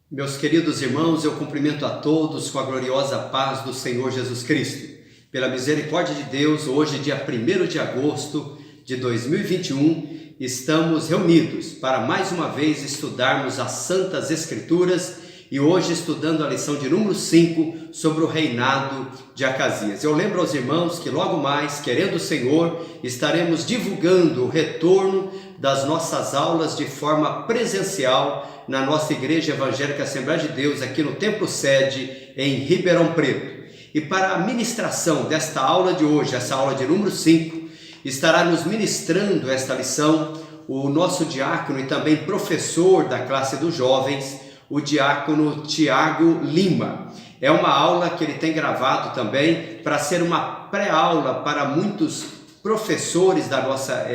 Meus queridos irmãos, eu cumprimento a todos com a gloriosa paz do Senhor Jesus Cristo. Pela misericórdia de Deus, hoje, dia 1º de agosto de 2021, estamos reunidos para mais uma vez estudarmos as Santas Escrituras e hoje estudando a lição de número 5 sobre o reinado de Acasias. Eu lembro aos irmãos que logo mais, querendo o Senhor, estaremos divulgando o retorno das nossas aulas de forma presencial na nossa Igreja Evangélica Assembleia de Deus, aqui no Templo Sede, em Ribeirão Preto. E para a ministração desta aula de hoje, essa aula de número 5, estará nos ministrando esta lição o nosso diácono e também professor da classe dos jovens, o diácono Tiago Lima. É uma aula que ele tem gravado também para ser uma pré-aula para muitos professores da nossa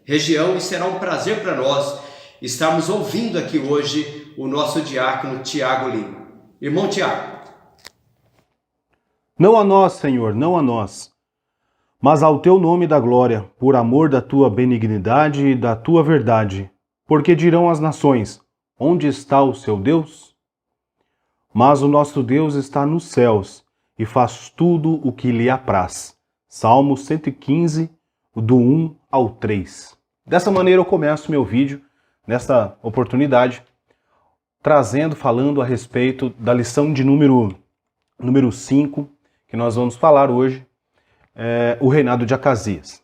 região, e será um prazer para nós estarmos ouvindo aqui hoje o nosso diácono Tiago Lima. Irmão Tiago. Não a nós, Senhor, não a nós, mas ao teu nome da glória, por amor da tua benignidade e da tua verdade, porque dirão as nações, onde está o seu Deus? Mas o nosso Deus está nos céus e faz tudo o que lhe apraz. Salmo 115, do 1 ao 3. Dessa maneira eu começo meu vídeo, nessa oportunidade, falando a respeito da lição de número 5, que nós vamos falar hoje, o reinado de Acasias.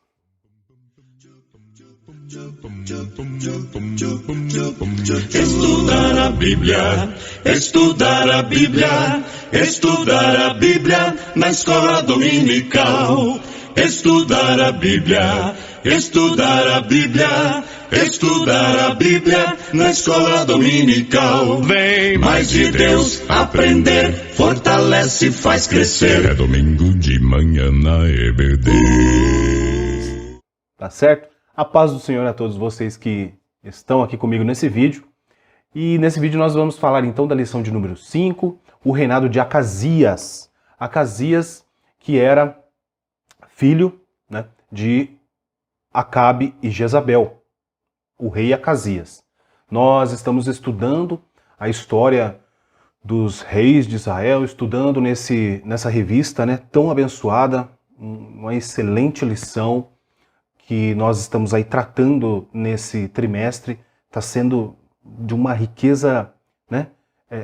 Estudar a Bíblia, estudar a Bíblia, estudar a Bíblia na escola dominical. Estudar a Bíblia, estudar a Bíblia, estudar a Bíblia na escola dominical. Vem mais de Deus aprender, fortalece e faz crescer. É domingo de manhã na EBD. Tá certo? A paz do Senhor a todos vocês que estão aqui comigo nesse vídeo. E nesse vídeo nós vamos falar então da lição de número 5, o reinado de Acasias. Acasias, que era filho, né, de Acabe e Jezabel, o rei Acasias. Nós estamos estudando a história dos reis de Israel, estudando nessa revista, né, tão abençoada, uma excelente lição que nós estamos aí tratando nesse trimestre. Está sendo de uma riqueza, né,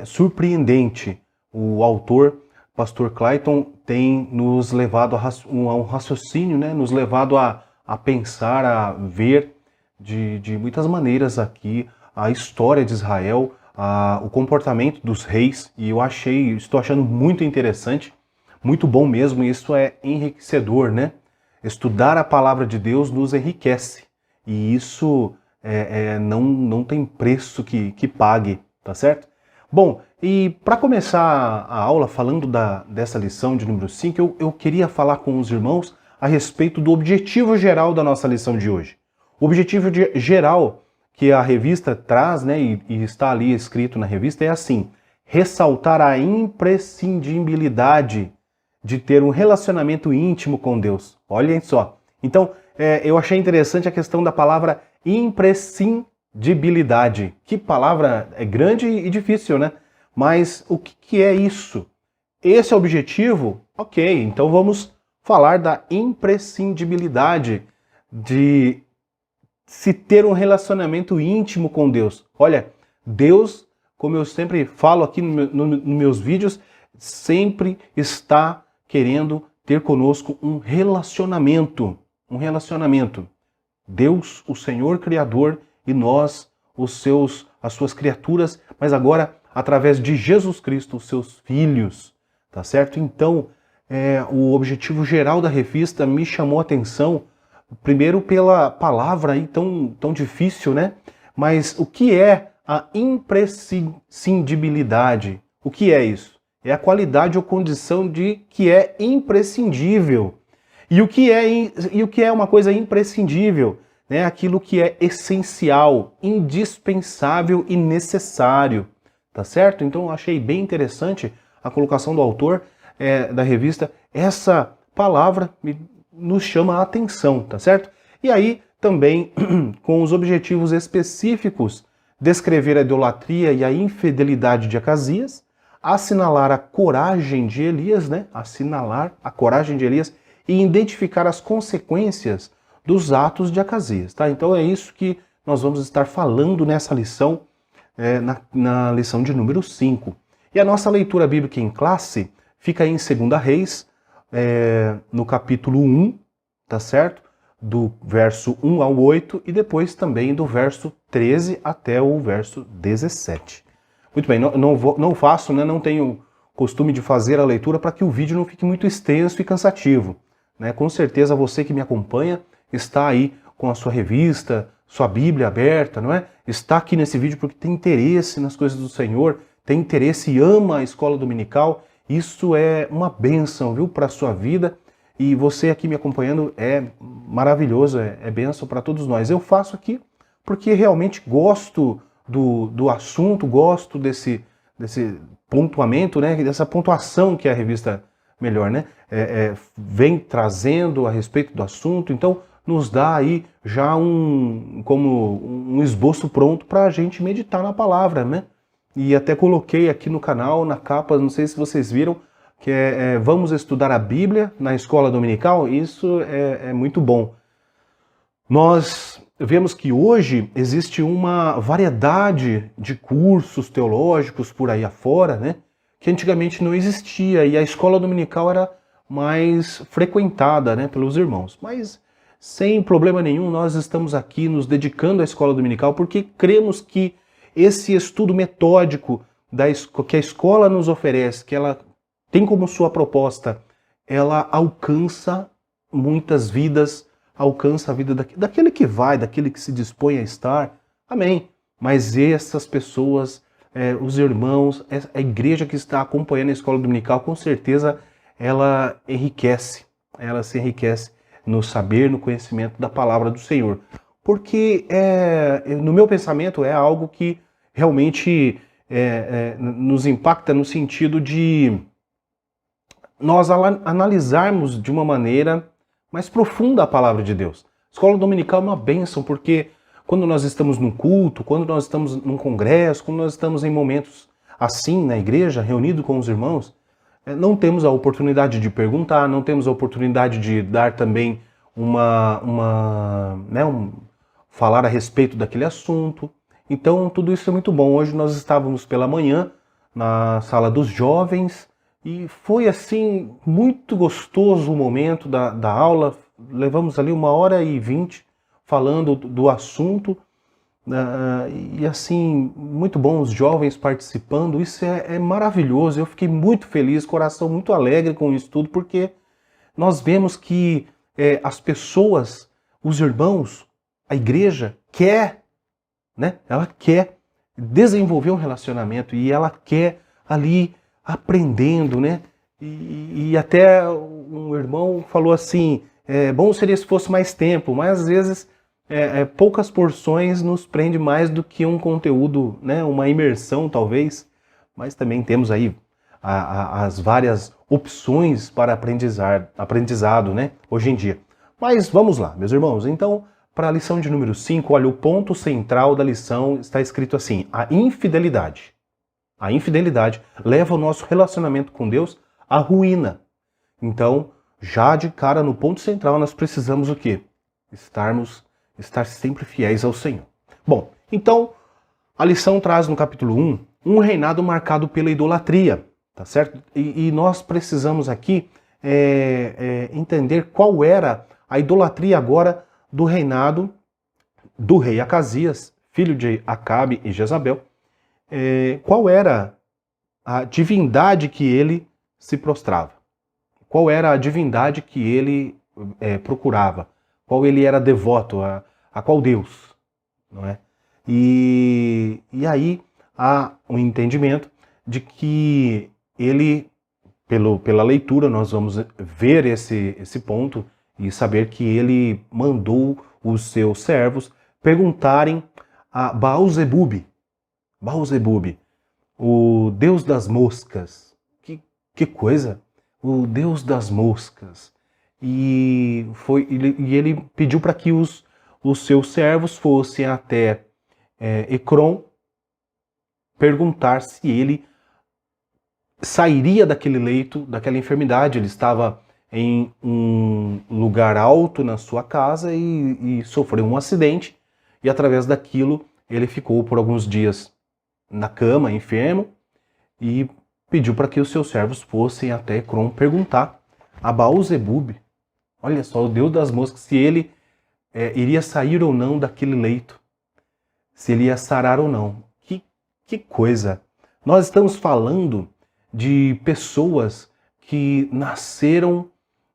surpreendente. O autor, Pastor Clayton, tem nos levado a um raciocínio, né, nos levado a pensar, a ver de muitas maneiras aqui a história de Israel, o comportamento dos reis, e estou achando muito interessante, muito bom mesmo, e isso é enriquecedor, né? Estudar a palavra de Deus nos enriquece, e isso não tem preço que pague, tá certo? Bom, e para começar a aula falando dessa lição de número 5, eu queria falar com os irmãos a respeito do objetivo geral da nossa lição de hoje. O objetivo geral que a revista traz, né, e está ali escrito na revista, é assim: ressaltar a imprescindibilidade de ter um relacionamento íntimo com Deus. Olhem só. Então, eu achei interessante a questão da palavra imprescindibilidade. Que palavra grande e difícil, né? Mas o que é isso? Esse é o objetivo? Ok, então vamos falar da imprescindibilidade de se ter um relacionamento íntimo com Deus. Olha, Deus, como eu sempre falo aqui nos meus vídeos, sempre está querendo ter conosco um relacionamento. Um relacionamento. Deus, o Senhor Criador, e nós, as suas criaturas, mas agora através de Jesus Cristo, os seus filhos. Tá certo? Então, o objetivo geral da revista me chamou a atenção, primeiro pela palavra aí tão difícil, né? Mas o que é a imprescindibilidade? O que é isso? É a qualidade ou condição de que é imprescindível. E o que é uma coisa imprescindível? Né? Aquilo que é essencial, indispensável e necessário. Tá certo? Então eu achei bem interessante a colocação do autor da revista. Essa palavra nos chama a atenção, tá certo? E aí também com os objetivos específicos descrever a idolatria e a infidelidade de Acasias, assinalar a coragem de Elias, né? Assinalar a coragem de Elias e identificar as consequências dos atos de Acasias, tá? Então é isso que nós vamos estar falando nessa lição, na lição de número 5. E a nossa leitura bíblica em classe fica em 2 Reis, no capítulo 1, tá certo? Do verso 1 ao 8 e depois também do verso 13 até o verso 17. Muito bem, não faço, né, não tenho costume de fazer a leitura para que o vídeo não fique muito extenso e cansativo, né? Com certeza você que me acompanha está aí com a sua revista, sua Bíblia aberta, não é? Está aqui nesse vídeo porque tem interesse nas coisas do Senhor, tem interesse e ama a escola dominical. Isso é uma bênção, viu, para a sua vida. E você aqui me acompanhando é maravilhoso, é bênção para todos nós. Eu faço aqui porque realmente gosto do assunto, gosto desse pontuamento, né? Dessa pontuação que a revista Melhor, né? Vem trazendo a respeito do assunto, então nos dá aí já como um esboço pronto para a gente meditar na palavra, né? E até coloquei aqui no canal, na capa, não sei se vocês viram, que vamos estudar a Bíblia na escola dominical. Isso é muito bom. Nós vemos que hoje existe uma variedade de cursos teológicos por aí afora, né, que antigamente não existia, e a escola dominical era mais frequentada, né, pelos irmãos. Mas sem problema nenhum, nós estamos aqui nos dedicando à escola dominical porque cremos que esse estudo metódico que a escola nos oferece, que ela tem como sua proposta, ela alcança muitas vidas, alcança a vida daquele que vai, daquele que se dispõe a estar. Amém. Mas essas pessoas, os irmãos, a igreja que está acompanhando a escola dominical, com certeza ela se enriquece no saber, no conhecimento da palavra do Senhor. Porque, no meu pensamento, é algo que realmente nos impacta no sentido de nós analisarmos de uma maneira mais profunda a palavra de Deus. A escola dominical é uma bênção, porque quando nós estamos num culto, quando nós estamos num congresso, quando nós estamos em momentos assim na igreja, reunido com os irmãos, não temos a oportunidade de perguntar, não temos a oportunidade de dar também falar a respeito daquele assunto. Então tudo isso é muito bom. Hoje nós estávamos pela manhã na sala dos jovens, e foi assim, muito gostoso o momento da aula. Levamos ali 1h20 falando do assunto, e assim, muito bom, os jovens participando. Isso é maravilhoso. Eu fiquei muito feliz, coração muito alegre com isso tudo, porque nós vemos que as pessoas, os irmãos, a igreja quer, né? Ela quer desenvolver um relacionamento e ela quer ali aprendendo, né? E até um irmão falou assim, bom seria se fosse mais tempo, mas às vezes poucas porções nos prende mais do que um conteúdo, né? Uma imersão talvez, mas também temos aí as várias opções para aprendizado, né? Hoje em dia. Mas vamos lá, meus irmãos, então para a lição de número 5, olha, o ponto central da lição está escrito assim: a infidelidade. A infidelidade leva o nosso relacionamento com Deus à ruína. Então, já de cara no ponto central, nós precisamos o quê? Estar sempre fiéis ao Senhor. Bom, então, a lição traz no capítulo 1 um reinado marcado pela idolatria, tá certo? E nós precisamos aqui entender qual era a idolatria agora do reinado do rei Acasias, filho de Acabe e Jezabel. Qual era a divindade que ele se prostrava? Qual era a divindade que ele procurava? Qual ele era devoto? A qual Deus? Não é? E aí há um entendimento de que ele, pela leitura, nós vamos ver esse ponto e saber que ele mandou os seus servos perguntarem a Baal-zebub, o deus das moscas. Que coisa! O deus das moscas. E ele pediu para que os seus servos fossem até Ecrom perguntar se ele sairia daquele leito, daquela enfermidade. Ele estava em um lugar alto na sua casa e sofreu um acidente, e através daquilo ele ficou por alguns dias na cama, enfermo, e pediu para que os seus servos fossem até Ecrom perguntar a Baal-zebub, olha só, o Deus das moscas, se ele iria sair ou não daquele leito, se ele ia sarar ou não. Que coisa! Nós estamos falando de pessoas que nasceram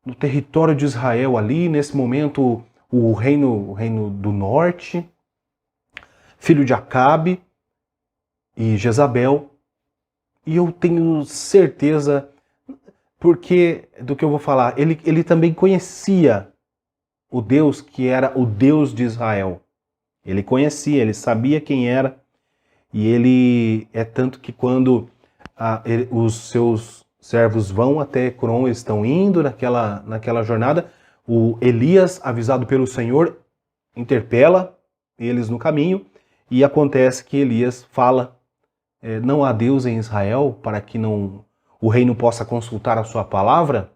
no território de Israel ali, nesse momento, o reino do norte, filho de Acabe e Jezabel. E eu tenho certeza, porque do que eu vou falar, ele também conhecia o Deus que era o Deus de Israel. Ele conhecia, ele sabia quem era, e ele é tanto que quando os seus servos vão até Ecrom, eles estão indo naquela jornada, o Elias, avisado pelo Senhor, interpela eles no caminho, e acontece que Elias fala, não há Deus em Israel para que o rei não possa consultar a sua palavra?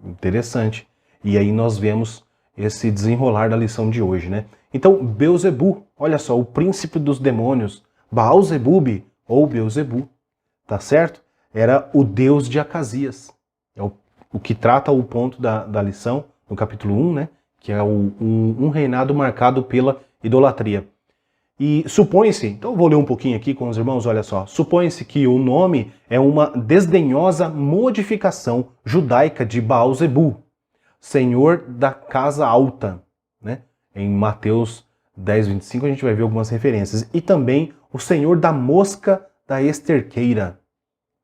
Interessante. E aí nós vemos esse desenrolar da lição de hoje, né? Então, Beelzebu, olha só, o príncipe dos demônios, Baal-zebub ou Beelzebu, tá certo? Era o Deus de Acasias. É o que trata o ponto da lição, no capítulo 1, né? Que é um reinado marcado pela idolatria. E supõe-se, então eu vou ler um pouquinho aqui com os irmãos, olha só. Supõe-se que o nome é uma desdenhosa modificação judaica de Baal-zebu, senhor da casa alta, né? Em Mateus 10, 25 a gente vai ver algumas referências. E também o senhor da mosca da esterqueira.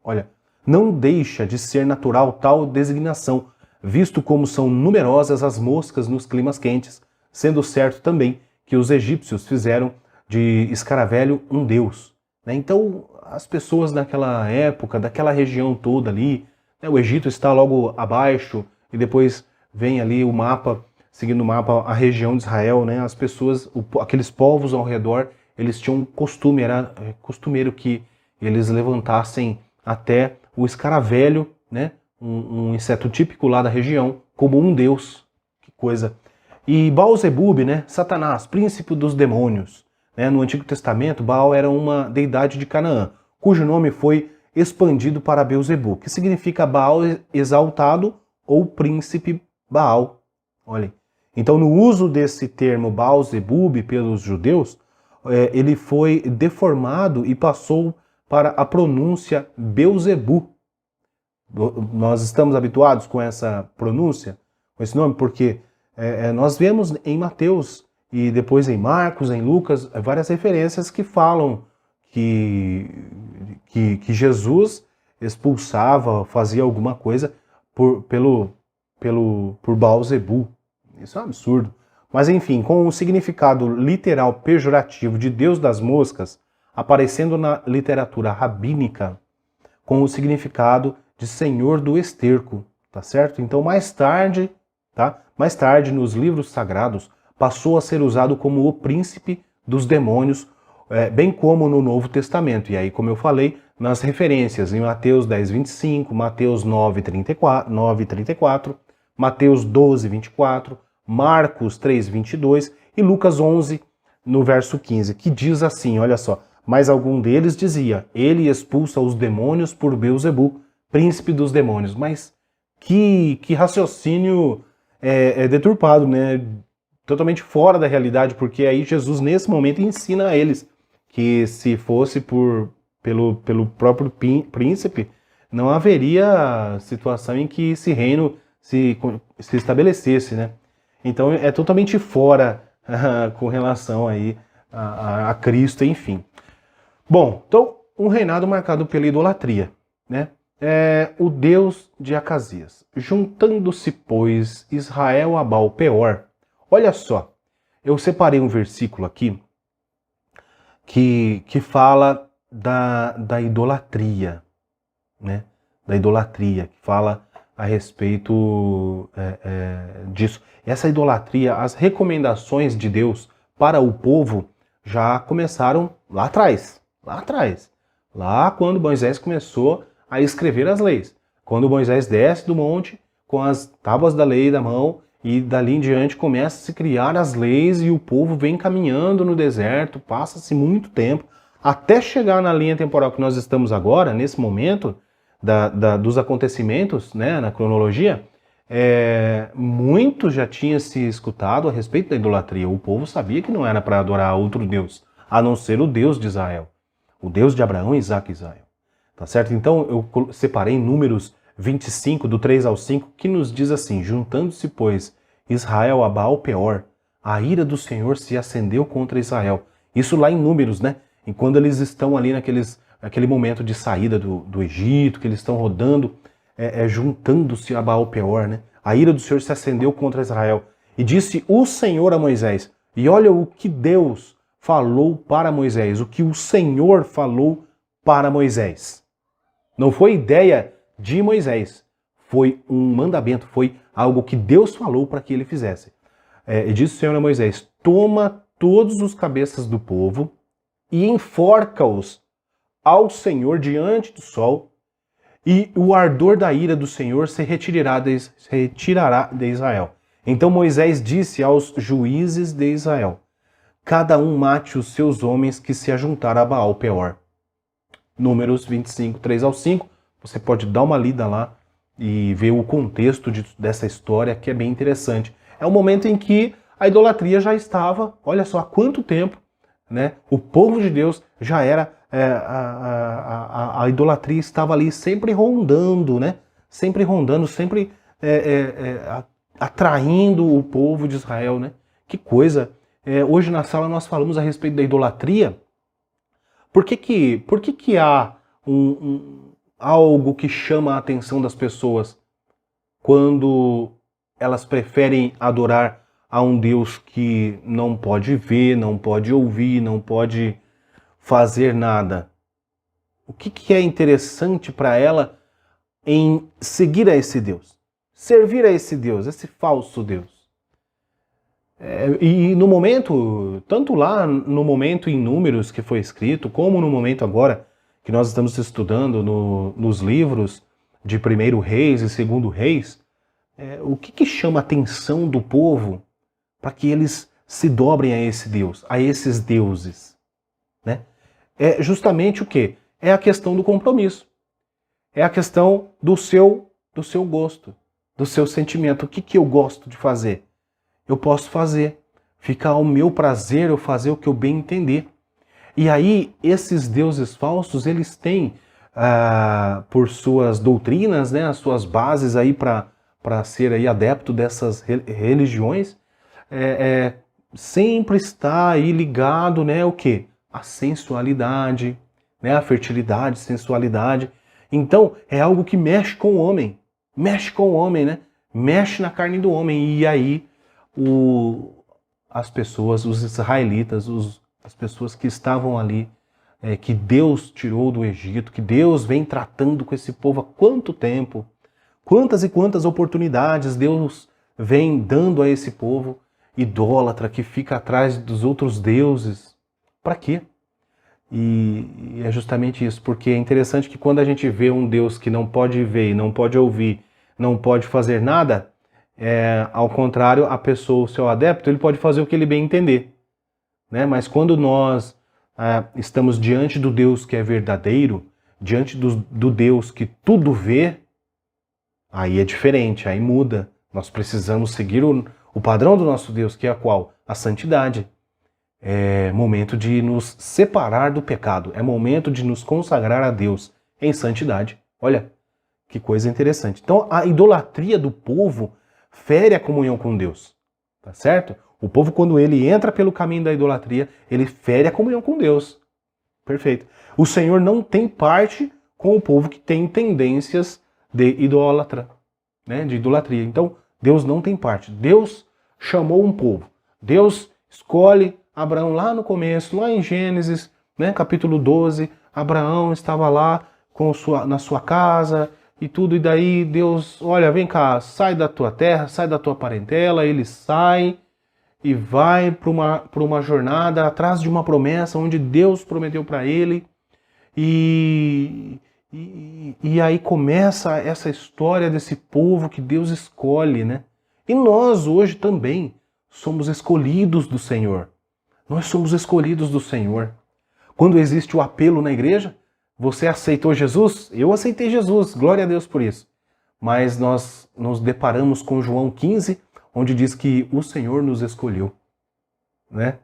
Olha, não deixa de ser natural tal designação, visto como são numerosas as moscas nos climas quentes, sendo certo também que os egípcios fizeram de escaravelho um deus, né? Então, as pessoas daquela época, daquela região toda ali, né? O Egito está logo abaixo, e depois vem ali o mapa, seguindo o mapa, a região de Israel, né? As pessoas, aqueles povos ao redor, eles tinham um costume, era costumeiro que eles levantassem até o escaravelho, né? Um inseto típico lá da região, como um deus. Que coisa! E Baal-zebub, né? Satanás, príncipe dos demônios. No Antigo Testamento, Baal era uma deidade de Canaã, cujo nome foi expandido para Beelzebu, que significa Baal exaltado ou príncipe Baal. Olhem. Então, no uso desse termo Baal-zebub pelos judeus, ele foi deformado e passou para a pronúncia Beelzebu. Nós estamos habituados com essa pronúncia, com esse nome, porque nós vemos em Mateus e depois em Marcos, em Lucas, várias referências que falam que Jesus expulsava, fazia alguma coisa por Baal-zebu. Isso é um absurdo. Mas enfim, com o significado literal pejorativo de Deus das moscas, aparecendo na literatura rabínica com o significado de Senhor do esterco, tá certo? Então mais tarde, nos livros sagrados, passou a ser usado como o príncipe dos demônios, bem como no Novo Testamento. E aí, como eu falei, nas referências em Mateus 10, 25, Mateus 9, 34, Mateus 12, 24, Marcos 3, 22 e Lucas 11, no verso 15, que diz assim, olha só, mas algum deles dizia, ele expulsa os demônios por Beelzebu, príncipe dos demônios. Mas que raciocínio deturpado, né? Totalmente fora da realidade, porque aí Jesus, nesse momento, ensina a eles que se fosse pelo próprio príncipe, não haveria situação em que esse reino se estabelecesse, né? Então é totalmente fora com relação aí a Cristo, enfim. Bom, então um reinado marcado pela idolatria, né? O Deus de Acasias. Juntando-se, pois, Israel a Baal-peor. Olha só, eu separei um versículo aqui que fala da idolatria, né? Da idolatria, que fala a respeito disso. Essa idolatria, as recomendações de Deus para o povo já começaram lá atrás, Lá atrás. Lá quando Moisés começou a escrever as leis. Quando Moisés desce do monte com as tábuas da lei na mão e dali em diante começa a se criar as leis e o povo vem caminhando no deserto, passa-se muito tempo, até chegar na linha temporal que nós estamos agora, nesse momento dos acontecimentos, né, na cronologia, muito já tinha se escutado a respeito da idolatria. O povo sabia que não era para adorar outro Deus, a não ser o Deus de Israel, o Deus de Abraão, Isaque e Israel. Tá certo? Então eu separei Números 25, do 3 ao 5, que nos diz assim: juntando-se, pois, Israel a Baal Peor, a ira do Senhor se acendeu contra Israel. Isso lá em Números, né? E quando eles estão ali naquele momento de saída do Egito, que eles estão rodando, juntando-se a Baal Peor, né? A ira do Senhor se acendeu contra Israel. E disse o Senhor a Moisés. E olha o que Deus falou para Moisés, o que o Senhor falou para Moisés. Não foi ideia de Moisés, foi um mandamento, foi algo que Deus falou para que ele fizesse. E disse o Senhor a Moisés: toma todos os cabeças do povo e enforca-os ao Senhor diante do sol, e o ardor da ira do Senhor se retirará de Israel. Então Moisés disse aos juízes de Israel: cada um mate os seus homens que se ajuntaram a Baal Peor. Números 25, 3 ao 5. Você pode dar uma lida lá e ver o contexto dessa história, que é bem interessante. É o momento em que a idolatria já estava, olha só, há quanto tempo, né? O povo de Deus já era, a idolatria estava ali sempre rondando, né? Sempre rondando, sempre atraindo o povo de Israel, né? Que coisa! Hoje na sala nós falamos a respeito da idolatria. Por que há algo que chama a atenção das pessoas quando elas preferem adorar a um Deus que não pode ver, não pode ouvir, não pode fazer nada? O que é interessante para ela em seguir a esse Deus? Servir a esse Deus, esse falso Deus? E no momento, tanto lá no momento em Números que foi escrito, como no momento agora que nós estamos estudando nos livros de 1º Reis e 2º Reis, o que chama a atenção do povo para que eles se dobrem a esse Deus, a esses deuses? Né? É justamente o quê? É a questão do compromisso. É a questão do seu gosto, do seu sentimento. O que eu gosto de fazer? Eu posso fazer. Fica ao meu prazer eu fazer o que eu bem entender. E aí, esses deuses falsos, eles têm, por suas doutrinas, né, as suas bases aí para ser aí adepto dessas religiões, sempre está aí ligado, né, o quê? A sensualidade, né, a fertilidade, sensualidade. Então, é algo que mexe com o homem, né? Mexe na carne do homem. E aí, as pessoas, os israelitas, as pessoas que estavam ali, que Deus tirou do Egito, que Deus vem tratando com esse povo há quanto tempo, quantas e quantas oportunidades Deus vem dando a esse povo idólatra que fica atrás dos outros deuses. Para quê? E é justamente isso, porque é interessante que quando a gente vê um Deus que não pode ver, não pode ouvir, não pode fazer nada, ao contrário, a pessoa, o seu adepto, ele pode fazer o que ele bem entender. Né? Mas quando nós estamos diante do Deus que é verdadeiro, diante do Deus que tudo vê, aí é diferente, aí muda. Nós precisamos seguir o padrão do nosso Deus, que é qual? A santidade. É momento de nos separar do pecado, é momento de nos consagrar a Deus em santidade. Olha, que coisa interessante. Então, a idolatria do povo fere a comunhão com Deus, tá certo? O povo, quando ele entra pelo caminho da idolatria, ele fere a comunhão com Deus. Perfeito. O Senhor não tem parte com o povo que tem tendências de idólatra, né? De idolatria. Então, Deus não tem parte. Deus chamou um povo. Deus escolhe Abraão lá no começo, lá em Gênesis, né? Capítulo 12. Abraão estava lá na sua casa e tudo. E daí Deus, olha, vem cá, sai da tua terra, sai da tua parentela. Ele sai e vai para uma jornada atrás de uma promessa onde Deus prometeu para ele E aí começa essa história desse povo que Deus escolhe, né? E nós hoje também somos escolhidos do Senhor. Nós somos escolhidos do Senhor. Quando existe o apelo na igreja, você aceitou Jesus? Eu aceitei Jesus, glória a Deus por isso. Mas nós nos deparamos com João 15, onde diz que o Senhor nos escolheu, né?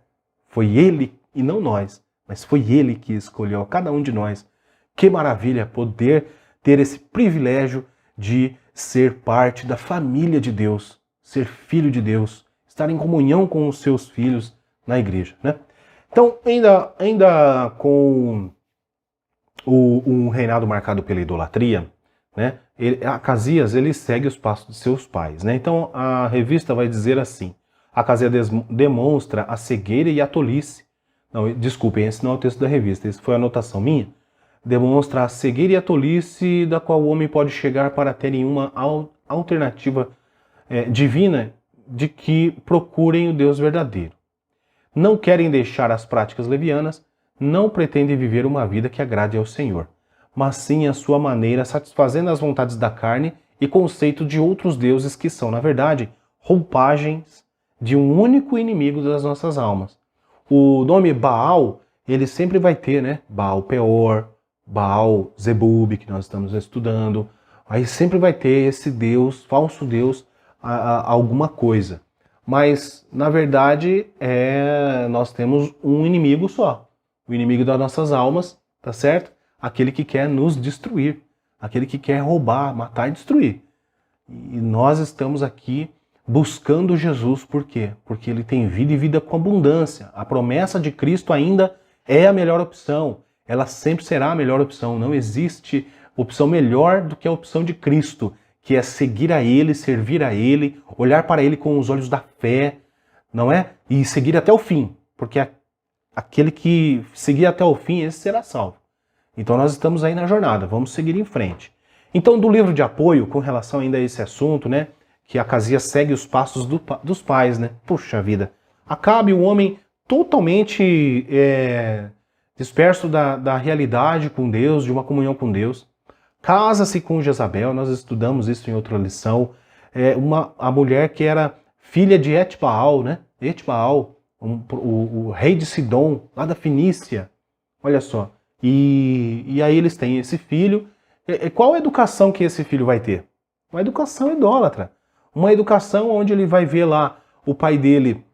Foi Ele e não nós, mas foi Ele que escolheu a cada um de nós. Que maravilha poder ter esse privilégio de ser parte da família de Deus, ser filho de Deus, estar em comunhão com os seus filhos na igreja, né? Então, ainda com um reinado marcado pela idolatria, né? Acasias, ele segue os passos de seus pais, né? Então, a revista vai dizer assim: Acasias demonstra a cegueira e a tolice. Não, desculpem, esse não é o texto da revista, esse foi a anotação minha. Demonstra a cegueira e a tolice da qual o homem pode chegar para terem uma alternativa divina de que procurem o Deus verdadeiro. Não querem deixar as práticas levianas, não pretendem viver uma vida que agrade ao Senhor, mas sim a sua maneira, satisfazendo as vontades da carne e conceito de outros deuses que são, na verdade, roupagens de um único inimigo das nossas almas. O nome Baal, ele sempre vai ter, né? Baal Peor, Baal Zebub, que nós estamos estudando. Aí sempre vai ter esse Deus, falso Deus, alguma coisa. Mas, na verdade, nós temos um inimigo só. O inimigo das nossas almas, tá certo? Aquele que quer nos destruir. Aquele que quer roubar, matar e destruir. E nós estamos aqui buscando Jesus, por quê? Porque ele tem vida e vida com abundância. A promessa de Cristo ainda é a melhor opção. Ela sempre será a melhor opção. Não existe opção melhor do que a opção de Cristo, que é seguir a Ele, servir a Ele, olhar para Ele com os olhos da fé, não é? E seguir até o fim, porque aquele que seguir até o fim, esse será salvo. Então nós estamos aí na jornada, vamos seguir em frente. Então, do livro de apoio, com relação ainda a esse assunto, né, que Acasias segue os passos dos pais, né? Puxa vida, Acabe, um homem totalmente disperso da realidade com Deus, de uma comunhão com Deus, casa-se com Jezabel, nós estudamos isso em outra lição, a mulher que era filha de Etbaal, né? Etbaal, o rei de Sidom, lá da Fenícia, olha só. E aí eles têm esse filho. Qual a educação que esse filho vai ter? Uma educação idólatra. Uma educação onde ele vai ver lá o pai dele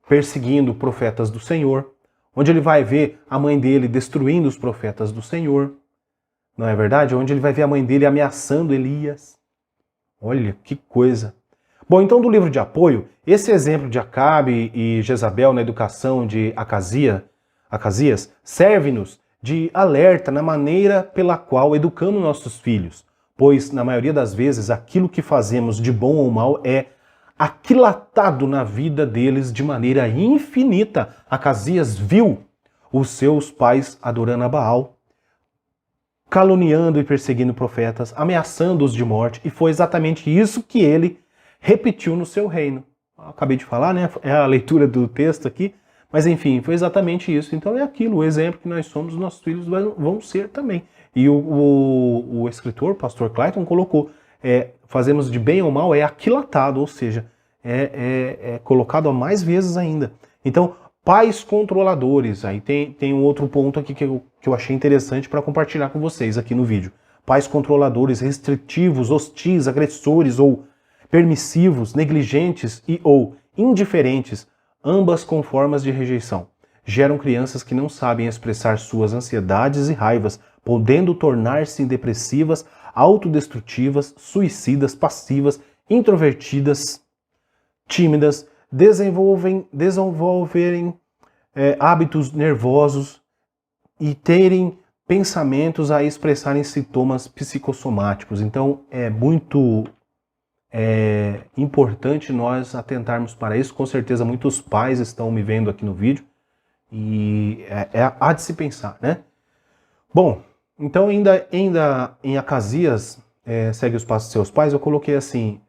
perseguindo profetas do Senhor, onde ele vai ver a mãe dele destruindo os profetas do Senhor, não é verdade? Onde ele vai ver a mãe dele ameaçando Elias. Olha, que coisa. Bom, então do livro de apoio, esse exemplo de Acabe e Jezabel na educação de Acasias serve-nos de alerta na maneira pela qual educamos nossos filhos, pois, na maioria das vezes, aquilo que fazemos de bom ou mal é aquilatado na vida deles de maneira infinita. Acasias viu os seus pais adorando a Baal, caluniando e perseguindo profetas, ameaçando-os de morte, e foi exatamente isso que ele repetiu no seu reino. Acabei de falar, né? É a leitura do texto aqui, mas enfim, foi exatamente isso. Então é aquilo, o exemplo que nós somos, nossos filhos vão ser também. E o escritor, pastor Clayton, colocou, fazemos de bem ou mal, é aquilatado, ou seja, é colocado a mais vezes ainda. Então, pais controladores, aí tem um outro ponto aqui que eu achei interessante para compartilhar com vocês aqui no vídeo. Pais controladores, restritivos, hostis, agressores ou permissivos, negligentes ou indiferentes, ambas com formas de rejeição, geram crianças que não sabem expressar suas ansiedades e raivas, podendo tornar-se depressivas, autodestrutivas, suicidas, passivas, introvertidas, tímidas, desenvolverem hábitos nervosos e terem pensamentos a expressarem sintomas psicossomáticos. Então é muito importante nós atentarmos para isso. Com certeza muitos pais estão me vendo aqui no vídeo e há de se pensar, né? Bom, então ainda em Acasias, segue os passos de seus pais, eu coloquei assim,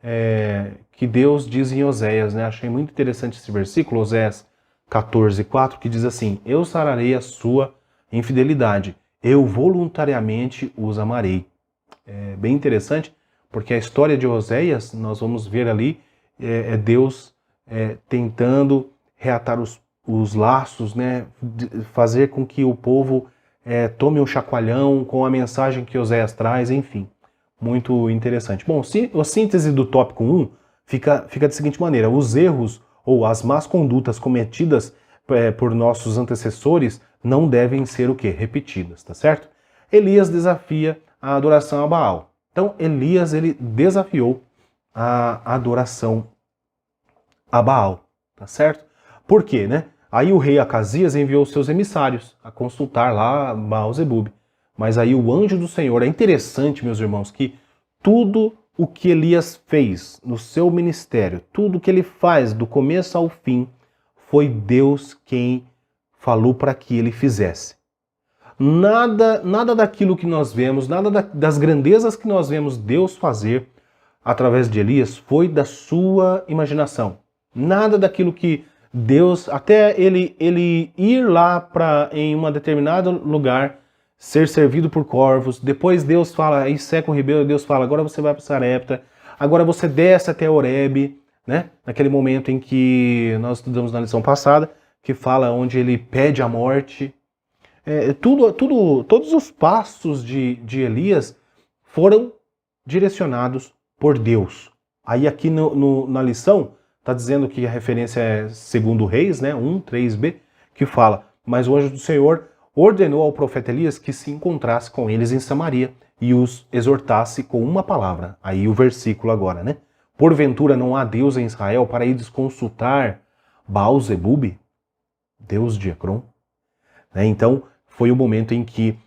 que Deus diz em Oséias, né? Achei muito interessante esse versículo, Oséias 14:4, que diz assim: eu sararei a sua em fidelidade, eu voluntariamente os amarei. É bem interessante, porque a história de Oséias, nós vamos ver ali, Deus tentando reatar os laços, né? Fazer com que o povo tome um chacoalhão com a mensagem que Oséias traz, enfim. Muito interessante. Bom, a síntese do tópico 1 fica da seguinte maneira: os erros ou as más condutas cometidas por nossos antecessores não devem ser o quê? Repetidas, tá certo? Elias desafia a adoração a Baal. Então, Elias, ele desafiou a adoração a Baal, tá certo? Por quê, né? Aí o rei Acasias enviou seus emissários a consultar lá Baal-zebub. Mas aí o anjo do Senhor, é interessante, meus irmãos, que tudo o que Elias fez no seu ministério, tudo que ele faz do começo ao fim, foi Deus quem falou para que ele fizesse. Nada daquilo que nós vemos, nada das grandezas que nós vemos Deus fazer através de Elias foi da sua imaginação. Nada daquilo que Deus, até ele ir lá em um determinado lugar, ser servido por corvos, depois Deus fala, aí seca o ribeiro, Deus fala, agora você vai para Sarepta, agora você desce até Horebe, né? Naquele momento em que nós estudamos na lição passada, que fala onde ele pede a morte. Todos os passos de Elias foram direcionados por Deus. Aí aqui na lição, está dizendo que a referência é 2 Reis, né, 1:3b, que fala, mas o anjo do Senhor ordenou ao profeta Elias que se encontrasse com eles em Samaria e os exortasse com uma palavra. Aí o versículo agora, né? Porventura não há Deus em Israel para ir consultar Baal-zebub, Deus de Ecrom? Então, foi o momento em que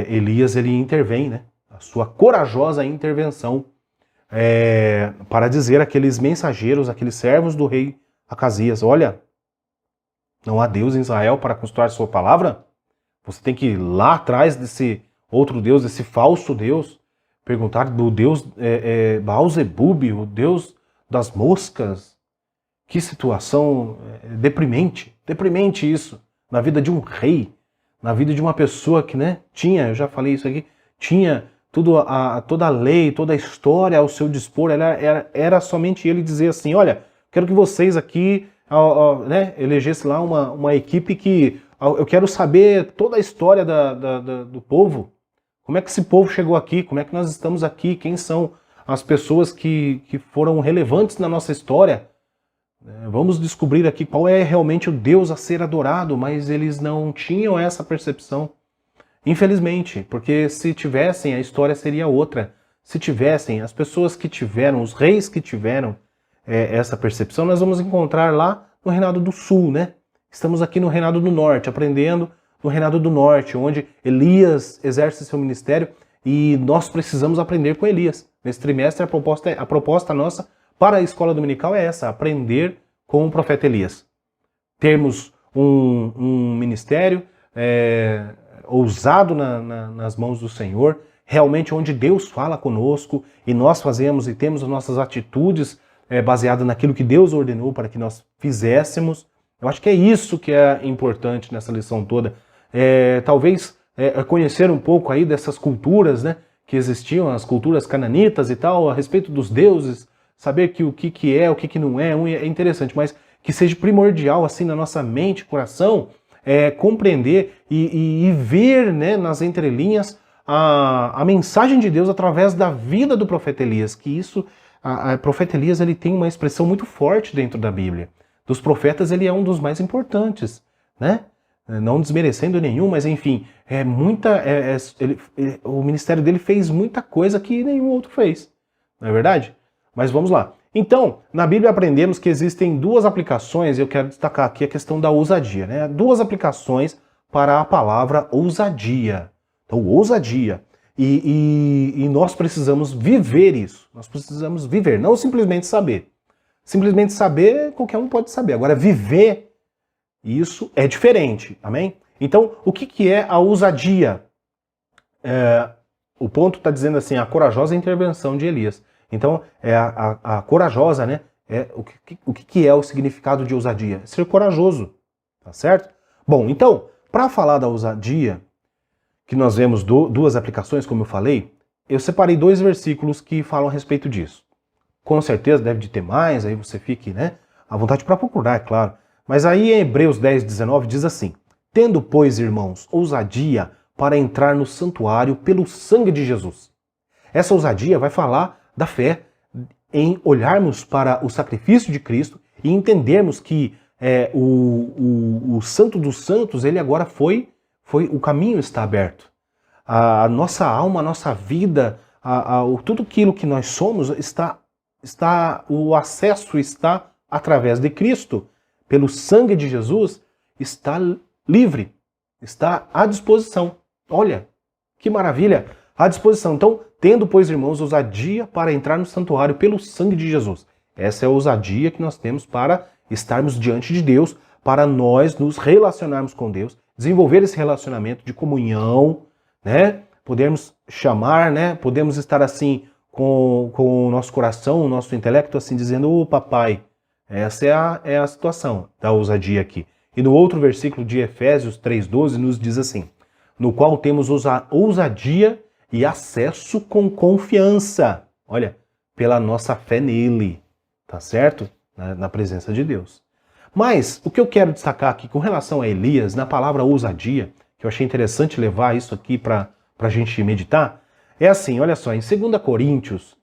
Elias ele intervém, né? A sua corajosa intervenção para dizer àqueles mensageiros, aqueles servos do rei Acasias, olha, não há Deus em Israel para consultar sua palavra? Você tem que ir lá atrás desse outro Deus, desse falso Deus, perguntar do Deus Baal-zebub, o Deus das moscas. Que situação deprimente isso, na vida de um rei, na vida de uma pessoa que, né, tinha, eu já falei isso aqui, tinha toda a lei, toda a história ao seu dispor, era somente ele dizer assim, olha, quero que vocês aqui né, elegessem lá uma equipe que eu quero saber toda a história do povo, como é que esse povo chegou aqui, como é que nós estamos aqui, quem são as pessoas que foram relevantes na nossa história. Vamos descobrir aqui qual é realmente o Deus a ser adorado, mas eles não tinham essa percepção. Infelizmente, porque se tivessem, a história seria outra. Se tivessem, as pessoas que tiveram, os reis que tiveram essa percepção, nós vamos encontrar lá no Reinado do Sul, né? Estamos aqui no Reinado do Norte, aprendendo no Reinado do Norte, onde Elias exerce seu ministério e nós precisamos aprender com Elias. Nesse trimestre, a proposta nossa para a escola dominical é essa, aprender com o profeta Elias. Termos um ministério ousado nas mãos do Senhor, realmente onde Deus fala conosco e nós fazemos e temos as nossas atitudes baseadas naquilo que Deus ordenou para que nós fizéssemos. Eu acho que é isso que é importante nessa lição toda. Talvez conhecer um pouco aí dessas culturas, né, que existiam, as culturas cananitas e tal, a respeito dos deuses, saber que o que é, o que não é interessante, mas que seja primordial assim na nossa mente e coração, compreender e ver, né, nas entrelinhas a mensagem de Deus através da vida do profeta Elias, que isso, o profeta Elias ele tem uma expressão muito forte dentro da Bíblia. Dos profetas ele é um dos mais importantes, né? Não desmerecendo nenhum, mas enfim, o ministério dele fez muita coisa que nenhum outro fez, não é verdade? Mas vamos lá. Então, na Bíblia aprendemos que existem duas aplicações, e eu quero destacar aqui a questão da ousadia, né? Duas aplicações para a palavra ousadia. Então, ousadia. E nós precisamos viver isso. Nós precisamos viver, não simplesmente saber. Simplesmente saber, qualquer um pode saber. Agora, viver, isso é diferente, amém? Então, o que é a ousadia? O ponto está dizendo assim, a corajosa intervenção de Elias. Então, a corajosa, né? O que é o significado de ousadia? Ser corajoso, tá certo? Bom, então, Para falar da ousadia, que nós vemos duas aplicações, como eu falei, eu separei 2 versículos que falam a respeito disso. Com certeza deve de ter mais, aí você fique, né, à vontade para procurar, é claro. Mas aí em Hebreus 10, 19 diz assim: tendo, pois, irmãos, ousadia para entrar no santuário pelo sangue de Jesus. Essa ousadia vai falar da fé em olharmos para o sacrifício de Cristo e entendermos que o Santo dos Santos, ele agora o caminho está aberto. A nossa alma, a nossa vida, tudo aquilo que nós somos, o acesso está através de Cristo. Pelo sangue de Jesus, está livre, está à disposição. Olha, que maravilha! À disposição. Então, tendo, pois, irmãos, ousadia para entrar no santuário pelo sangue de Jesus. Essa é a ousadia que nós temos para estarmos diante de Deus, para nós nos relacionarmos com Deus, desenvolver esse relacionamento de comunhão, né? Podermos chamar, né? Podemos estar assim com o nosso coração, o nosso intelecto, assim, dizendo: ô papai, essa é a situação da ousadia aqui. E no outro versículo de Efésios 3,12 nos diz assim: no qual temos ousadia e acesso com confiança. Olha, pela nossa fé nele, tá certo? Na presença de Deus. Mas o que eu quero destacar aqui com relação a Elias, na palavra ousadia, que eu achei interessante levar isso aqui para a gente meditar, é assim, olha só, em 2 Coríntios,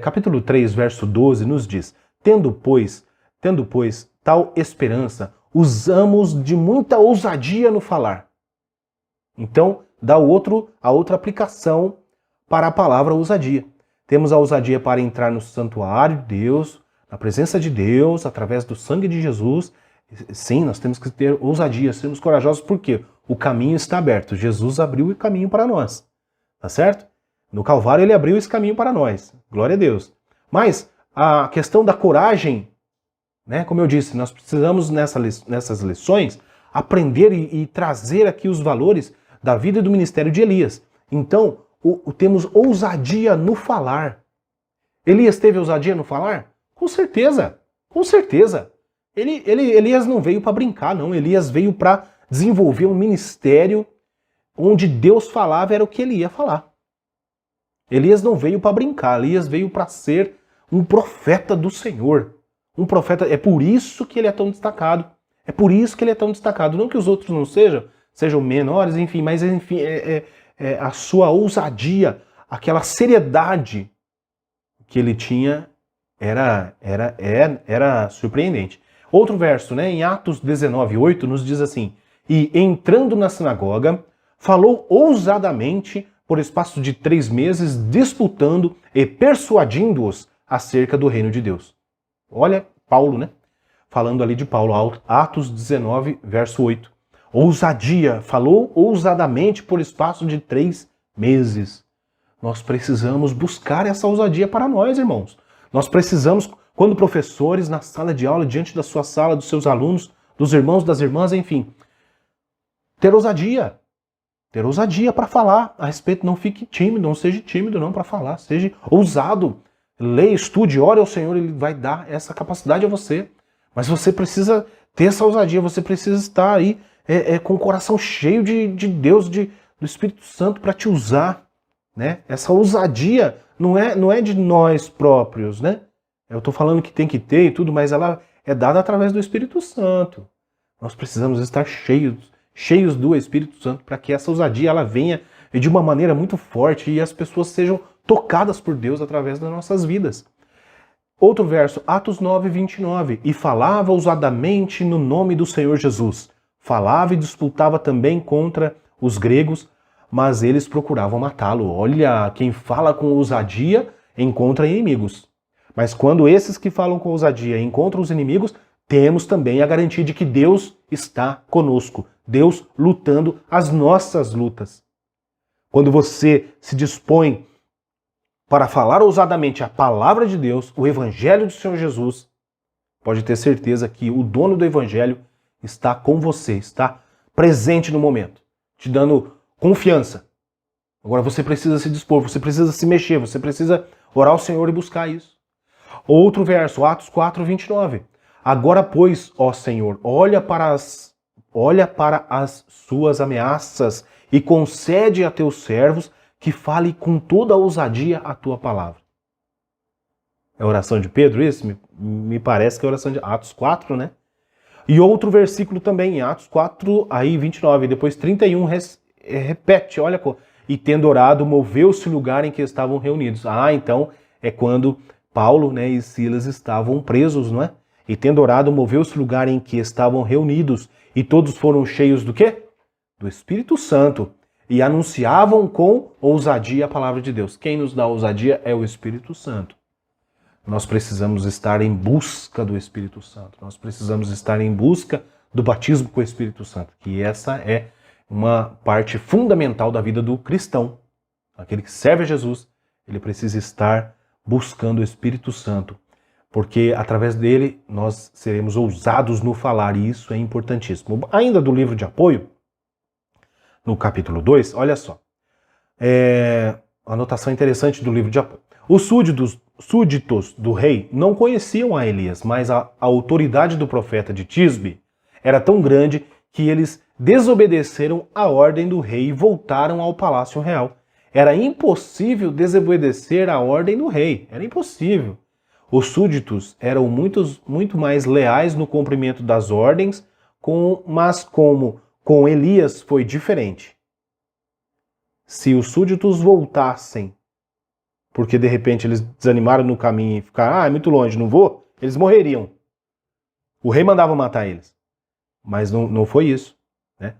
capítulo 3, verso 12, nos diz: tendo, pois, tal esperança, usamos de muita ousadia no falar. Então, dá a outra aplicação para a palavra ousadia. Temos a ousadia para entrar no santuário de Deus, na presença de Deus, através do sangue de Jesus. Sim, nós temos que ter ousadia, sermos corajosos, porque o caminho está aberto. Jesus abriu o caminho para nós, tá certo? No Calvário ele abriu esse caminho para nós. Glória a Deus. Mas a questão da coragem, né, como eu disse, nós precisamos nessas lições aprender e trazer aqui os valores da vida e do ministério de Elias. Então, temos ousadia no falar. Elias teve ousadia no falar? Com certeza, com certeza. Elias não veio para brincar, não. Elias veio para desenvolver um ministério onde Deus falava era o que ele ia falar. Elias não veio para brincar, Elias veio para ser um profeta do Senhor. Um profeta, é por isso que ele é tão destacado. É por isso que ele é tão destacado. Não que os outros não sejam menores, enfim, mas enfim, a sua ousadia, aquela seriedade que ele tinha era surpreendente. Outro verso, né, em Atos 19:8 nos diz assim: e entrando na sinagoga, falou ousadamente por espaço de 3 meses, disputando e persuadindo-os acerca do reino de Deus. Olha, Paulo, né? Falando ali de Paulo, Atos 19, verso 8. Ousadia, falou ousadamente por espaço de 3 meses. Nós precisamos buscar essa ousadia para nós, irmãos. Nós precisamos, quando professores, na sala de aula, diante da sua sala, dos seus alunos, dos irmãos, das irmãs, enfim, ter ousadia. Ter ousadia para falar a respeito. Não fique tímido, não seja tímido não para falar. Seja ousado. Leia, estude, ore ao Senhor, Ele vai dar essa capacidade a você. Mas você precisa ter essa ousadia, você precisa estar aí com o coração cheio de Deus, do Espírito Santo para te usar. Né? Essa ousadia não é de nós próprios, né? Eu estou falando que tem que ter e tudo, mas ela é dada através do Espírito Santo. Nós precisamos estar cheios do Espírito Santo para que essa ousadia ela venha de uma maneira muito forte e as pessoas sejam tocadas por Deus através das nossas vidas. Outro verso, Atos 9, 29. E falava ousadamente no nome do Senhor Jesus. Falava e disputava também contra os gregos, mas eles procuravam matá-lo. Olha, quem fala com ousadia encontra inimigos. Mas quando esses que falam com ousadia encontram os inimigos, temos também a garantia de que Deus está conosco. Deus lutando as nossas lutas. Quando você se dispõe para falar ousadamente a palavra de Deus, o Evangelho do Senhor Jesus, pode ter certeza que o dono do Evangelho está com você, está presente no momento, te dando confiança. Agora você precisa se dispor, você precisa se mexer, você precisa orar ao Senhor e buscar isso. Outro verso, Atos 4, 29. Agora, pois, ó Senhor, olha olha para as suas ameaças e concede a teus servos que fale com toda a ousadia a tua palavra. É a oração de Pedro isso? Me parece que é a oração de Atos 4, né? E outro versículo também, em Atos 4, aí 29, depois 31, repete, olha, e tendo orado, moveu-se o lugar em que estavam reunidos. Ah, então é quando Paulo, né, e Silas estavam presos, não é? E tendo orado, moveu-se o lugar em que estavam reunidos, e todos foram cheios do quê? Do Espírito Santo, e anunciavam com ousadia a palavra de Deus. Quem nos dá ousadia é o Espírito Santo. Nós precisamos estar em busca do Espírito Santo. Nós precisamos estar em busca do batismo com o Espírito Santo, que essa é uma parte fundamental da vida do cristão. Aquele que serve a Jesus, ele precisa estar buscando o Espírito Santo, porque através dele nós seremos ousados no falar, e isso é importantíssimo. Ainda do livro de apoio, no capítulo 2, olha só, a anotação interessante do livro de apoio. Os súditos do rei não conheciam a Elias, mas a autoridade do profeta de Tisbe era tão grande que eles desobedeceram a ordem do rei e voltaram ao palácio real. Era impossível desobedecer a ordem do rei, era impossível. Os súditos eram muito mais leais no cumprimento das ordens, mas como com Elias foi diferente. Se os súditos voltassem, porque de repente eles desanimaram no caminho e ficaram, é muito longe, não vou, eles morreriam. O rei mandava matar eles. Mas não foi isso, né?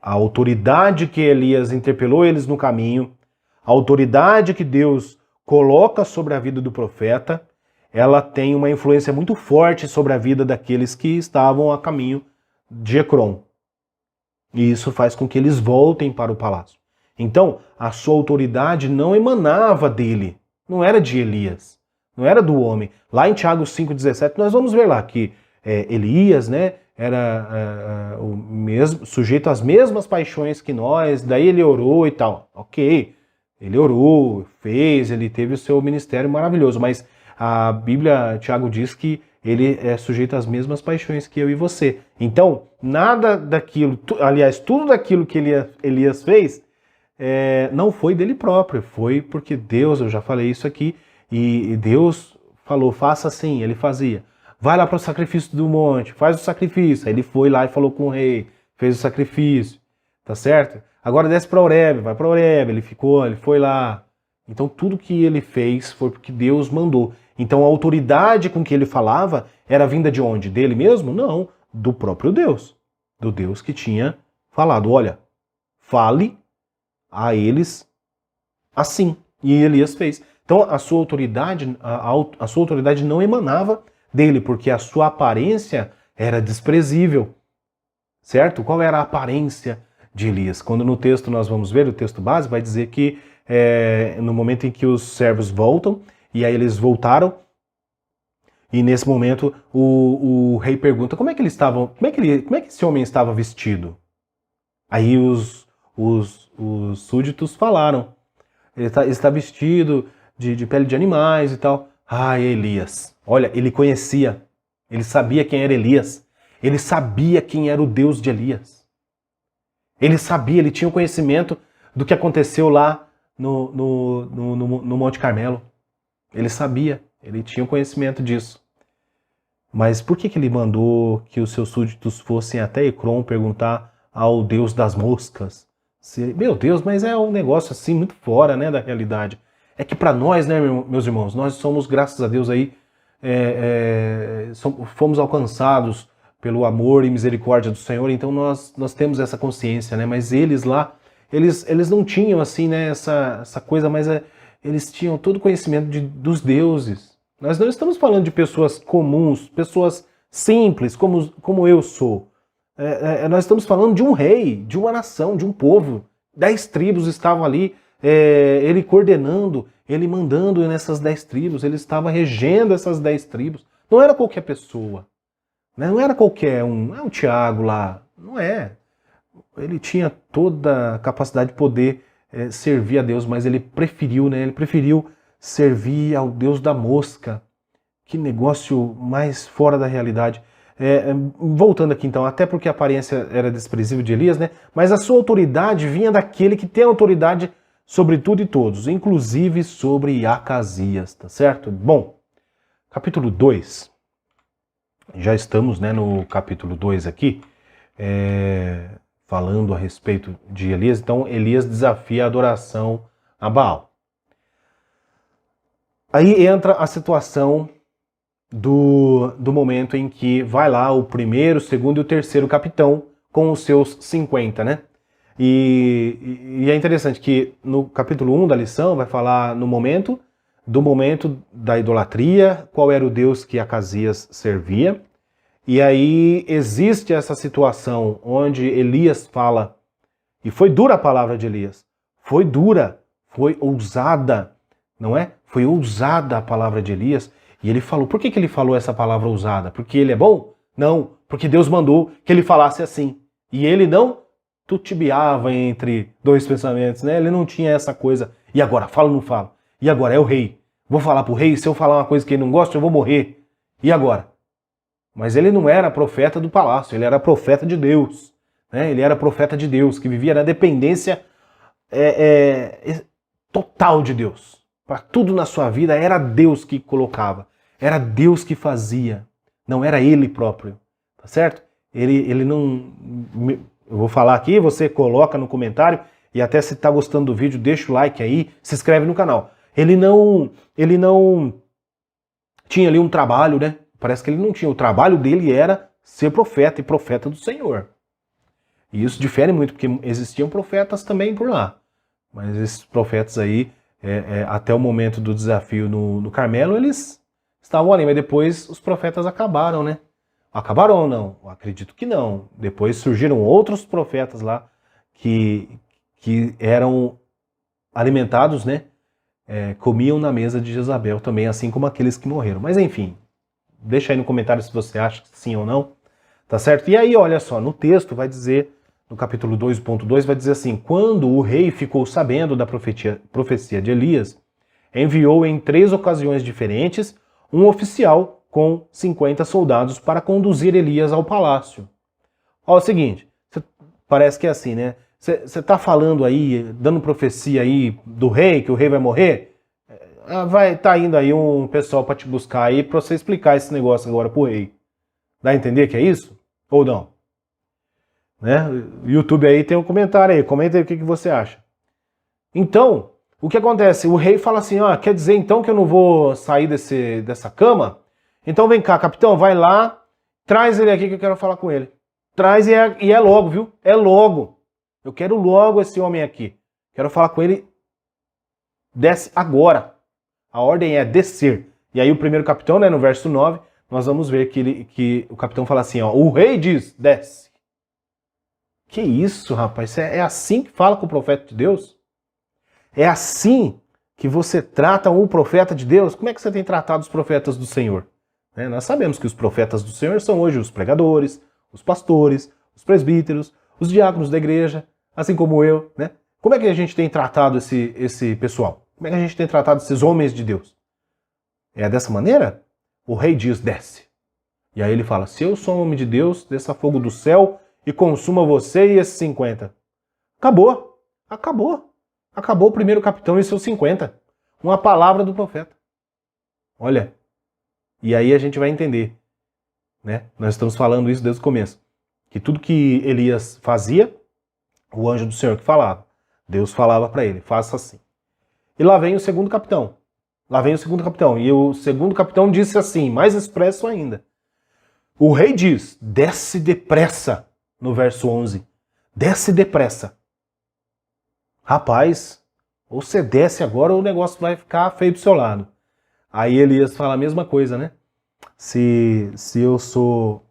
A autoridade que Elias interpelou eles no caminho, a autoridade que Deus coloca sobre a vida do profeta, ela tem uma influência muito forte sobre a vida daqueles que estavam a caminho de Ecrom. E isso faz com que eles voltem para o palácio. Então, a sua autoridade não emanava dele, não era de Elias, não era do homem. Lá em Tiago 5,17, nós vamos ver lá que Elias, né, era o mesmo, sujeito às mesmas paixões que nós, daí ele orou e tal. Ok, ele orou, fez, ele teve o seu ministério maravilhoso, mas a Bíblia, Tiago diz que ele é sujeito às mesmas paixões que eu e você. Então, nada daquilo, aliás, tudo daquilo que Elias fez, não foi dele próprio, foi porque Deus, eu já falei isso aqui, e Deus falou, faça assim, ele fazia. Vai lá para o sacrifício do monte, faz o sacrifício. Aí ele foi lá e falou com o rei, fez o sacrifício, tá certo? Agora desce para Horebe, vai para Horebe, ele foi lá. Então tudo que ele fez foi porque Deus mandou. Então a autoridade com que ele falava era vinda de onde? Dele mesmo? Não, do próprio Deus. Do Deus que tinha falado, olha, fale a eles assim. E Elias fez. Então a sua autoridade, a sua autoridade não emanava dele, porque a sua aparência era desprezível, certo? Qual era a aparência de Elias? Quando no texto nós vamos ver, o texto base vai dizer que no momento em que os servos voltam, e aí eles voltaram, e nesse momento o rei pergunta como é que eles estavam, como é que esse homem estava vestido? Aí os súditos falaram, ele está vestido de pele de animais e tal. Ah, Elias. Olha, ele conhecia, ele sabia quem era Elias, ele sabia quem era o Deus de Elias. Ele sabia, ele tinha o conhecimento do que aconteceu lá no Monte Carmelo. Ele sabia, ele tinha o conhecimento disso. Mas por que ele mandou que os seus súditos fossem até Ecrom perguntar ao Deus das moscas? Meu Deus, mas é um negócio assim muito fora, né, da realidade. É que para nós, né, meus irmãos, nós somos, graças a Deus aí, fomos alcançados pelo amor e misericórdia do Senhor, então nós temos essa consciência, né? Mas eles lá, eles não tinham assim, né, essa coisa, mas eles tinham todo o conhecimento dos deuses. Nós não estamos falando de pessoas comuns, pessoas simples, como eu sou. Nós estamos falando de um rei, de uma nação, de um povo. 10 tribos estavam ali, ele coordenando, ele mandando nessas 10 tribos, ele estava regendo essas 10 tribos. Não era qualquer pessoa, né? Não era qualquer um, é um Tiago lá, não é. Ele tinha toda a capacidade de poder servir a Deus, mas ele preferiu, né? Ele preferiu servir ao Deus da mosca. Que negócio mais fora da realidade. Voltando aqui então, até porque a aparência era desprezível de Elias, né? Mas a sua autoridade vinha daquele que tem autoridade sobre tudo e todos, inclusive sobre Acasias, tá certo? Bom, capítulo 2, já estamos, né, no capítulo 2 aqui, falando a respeito de Elias. Então Elias desafia a adoração a Baal. Aí entra a situação do momento em que vai lá o primeiro, o segundo e o terceiro capitão com os seus 50, né? E é interessante que no capítulo 1 da lição vai falar do momento da idolatria, qual era o Deus que Acasias servia. E aí existe essa situação onde Elias fala, e foi dura a palavra de Elias, foi dura, foi ousada, não é? Foi ousada a palavra de Elias. E ele falou, por que ele falou essa palavra ousada? Porque ele é bom? Não, porque Deus mandou que ele falasse assim. E ele não titubeava entre dois pensamentos, né? Ele não tinha essa coisa, e agora, fala ou não fala? E agora, é o rei. Vou falar pro rei, se eu falar uma coisa que ele não gosta, eu vou morrer. E agora? Mas ele não era profeta do palácio, ele era profeta de Deus. Né? Ele era profeta de Deus, que vivia na dependência total de Deus. Para tudo na sua vida, era Deus que colocava. Era Deus que fazia, não era ele próprio, tá certo? Ele não... Eu vou falar aqui, você coloca no comentário, e até se tá gostando do vídeo, deixa o like aí, se inscreve no canal. Ele não tinha ali um trabalho, né? Parece que ele não tinha. O trabalho dele era ser profeta e profeta do Senhor. E isso difere muito, porque existiam profetas também por lá. Mas esses profetas aí, até o momento do desafio no Carmelo, eles estavam ali, mas depois os profetas acabaram, né? Acabaram ou não? Eu acredito que não. Depois surgiram outros profetas lá que eram alimentados, né? Comiam na mesa de Jezabel também, assim como aqueles que morreram. Mas enfim, deixa aí no comentário se você acha que sim ou não, tá certo? E aí, olha só, no texto vai dizer, no capítulo 2.2, vai dizer assim, quando o rei ficou sabendo da profecia de Elias, enviou em 3 ocasiões diferentes um oficial com 50 soldados para conduzir Elias ao palácio. Ó, é o seguinte, parece que é assim, né? Você está falando aí, dando profecia aí do rei, que o rei vai morrer? Vai estar indo aí um pessoal para te buscar aí para você explicar esse negócio agora pro rei. Dá a entender que é isso? Ou não? Né? O YouTube aí tem um comentário aí, comenta aí o que você acha. Então, o que acontece? O rei fala assim, ó, quer dizer então que eu não vou sair dessa cama? Então vem cá, capitão, vai lá, traz ele aqui que eu quero falar com ele. Traz e é logo, viu? É logo. Eu quero logo esse homem aqui. Quero falar com ele. Desce agora. A ordem é descer. E aí o primeiro capitão, né, no verso 9, nós vamos ver que o capitão fala assim, ó, o rei diz, desce. Que isso, rapaz? É assim que fala com o profeta de Deus? É assim que você trata um profeta de Deus? Como é que você tem tratado os profetas do Senhor? Nós sabemos que os profetas do Senhor são hoje os pregadores, os pastores, os presbíteros, os diáconos da igreja, assim como eu, né? Como é que a gente tem tratado esse pessoal? Como é que a gente tem tratado esses homens de Deus? É dessa maneira? O rei diz, desce. E aí ele fala, se eu sou um homem de Deus, desça fogo do céu e consuma você e esses 50. Acabou. Acabou. Acabou o primeiro capitão e seus 50. Uma palavra do profeta. Olha. E aí a gente vai entender, né? Nós estamos falando isso desde o começo. Que tudo que Elias fazia, o anjo do Senhor que falava. Deus falava para ele, faça assim. E lá vem o segundo capitão. Lá vem o segundo capitão. E o segundo capitão disse assim, mais expresso ainda. O rei diz, desce depressa, no verso 11. Desce depressa. Rapaz, ou você desce agora ou o negócio vai ficar feio do seu lado. Aí Elias fala a mesma coisa, né? Se eu sou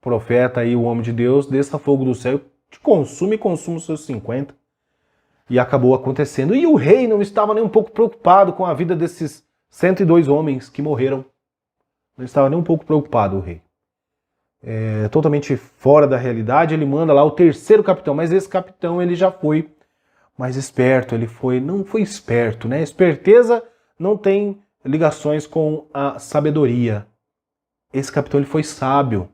profeta e o homem de Deus, desça fogo do céu, te consuma e consuma os seus 50. E acabou acontecendo. E o rei não estava nem um pouco preocupado com a vida desses 102 homens que morreram. Não estava nem um pouco preocupado o rei. Totalmente fora da realidade, ele manda lá o terceiro capitão, mas esse capitão ele já foi mais esperto, não foi esperto, né? Esperteza não tem ligações com a sabedoria. Esse capitão ele foi sábio,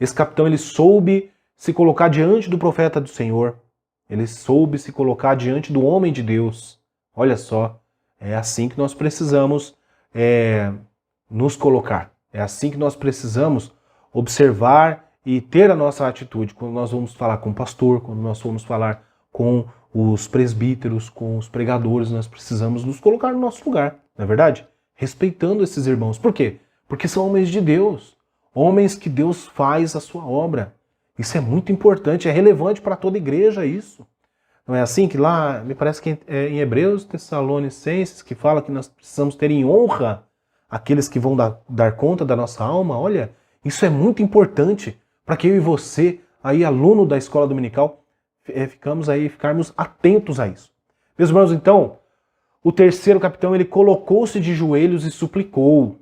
Esse capitão, ele soube se colocar diante do profeta do Senhor. Ele soube se colocar diante do homem de Deus. Olha só, é assim que nós precisamos nos colocar. É assim que nós precisamos observar e ter a nossa atitude. Quando nós vamos falar com o pastor, quando nós vamos falar com os presbíteros, com os pregadores, nós precisamos nos colocar no nosso lugar, não é verdade? Respeitando esses irmãos. Por quê? Porque são homens de Deus. Homens que Deus faz a sua obra. Isso é muito importante, é relevante para toda igreja isso. Não é assim que lá, me parece que em Hebreus, Tessalonicenses, que fala que nós precisamos ter em honra aqueles que vão dar conta da nossa alma? Olha, isso é muito importante para que eu e você, aí aluno da escola dominical, ficarmos atentos a isso. Meus irmãos, então, o terceiro capitão, ele colocou-se de joelhos e suplicou.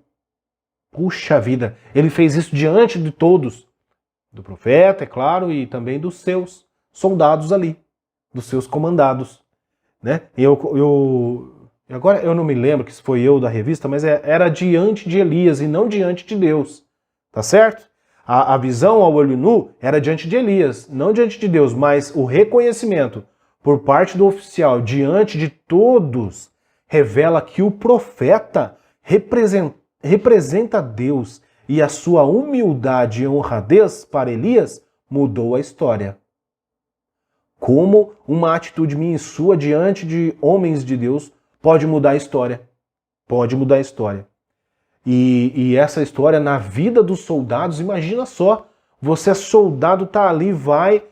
Puxa vida, ele fez isso diante de todos. Do profeta, é claro, e também dos seus soldados ali, dos seus comandados. Né? Agora eu não me lembro que se foi eu da revista, mas era diante de Elias e não diante de Deus. Tá certo? A visão ao olho nu era diante de Elias, não diante de Deus, mas o reconhecimento por parte do oficial diante de todos revela que o profeta representa Deus e a sua humildade e honradez para Elias mudou a história. Como uma atitude minha e sua diante de homens de Deus pode mudar a história. Pode mudar a história. E essa história na vida dos soldados, imagina só, você é soldado, tá ali, vai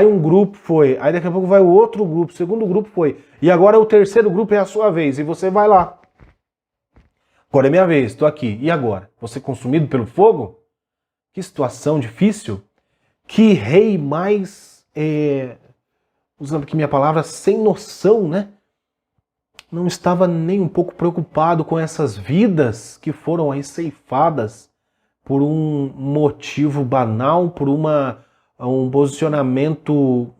um grupo, foi, aí daqui a pouco vai o outro grupo, o segundo grupo foi, e agora o terceiro grupo é a sua vez, e você vai lá. Agora é minha vez, estou aqui, e agora? Vou ser consumido pelo fogo? Que situação difícil. Que rei mais, usando aqui minha palavra, sem noção, né? Não estava nem um pouco preocupado com essas vidas que foram aí ceifadas por um motivo banal, por um posicionamento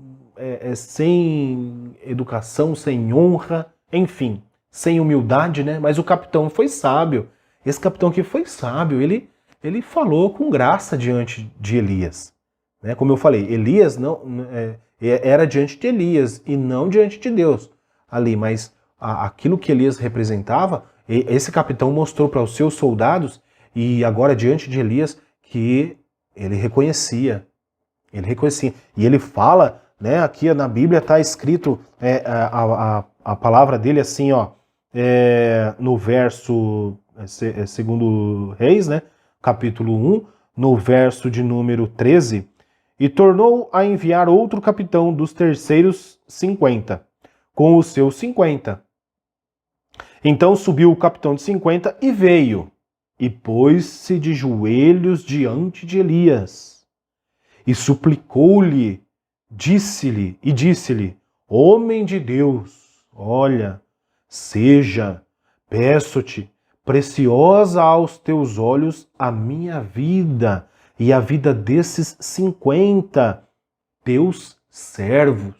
sem educação, sem honra, enfim, sem humildade, né? Mas o capitão foi sábio. Esse capitão aqui foi sábio, ele falou com graça diante de Elias. Né? Como eu falei, Elias era diante de Elias e não diante de Deus ali, mas aquilo que Elias representava, esse capitão mostrou para os seus soldados e agora diante de Elias que ele reconhecia. Ele reconhecia. E ele fala, né, aqui na Bíblia está escrito a palavra dele assim, ó, no verso, segundo Reis, né, capítulo 1, no verso de número 13, e tornou a enviar outro capitão dos terceiros 50, com os seus 50. Então subiu o capitão de 50 e veio, e pôs-se de joelhos diante de Elias, e suplicou-lhe, disse-lhe, homem de Deus, olha, peço-te, preciosa aos teus olhos a minha vida e a vida desses 50 teus servos.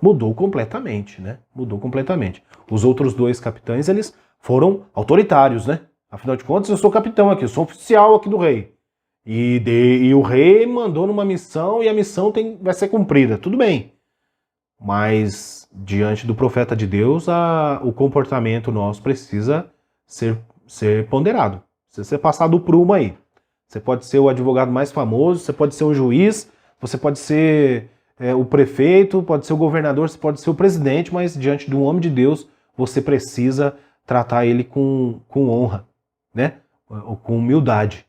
Mudou completamente, né? Mudou completamente. Os outros dois capitães, eles foram autoritários, né? Afinal de contas, eu sou capitão aqui, eu sou oficial aqui do rei. E o rei mandou numa missão e a missão vai ser cumprida. Tudo bem. Mas, diante do profeta de Deus, o comportamento nosso precisa ser ponderado. Precisa ser passado o prumo aí. Você pode ser o advogado mais famoso, você pode ser o juiz, você pode ser o prefeito, pode ser o governador, você pode ser o presidente, mas diante de um homem de Deus, você precisa tratar ele com honra, né? Com humildade.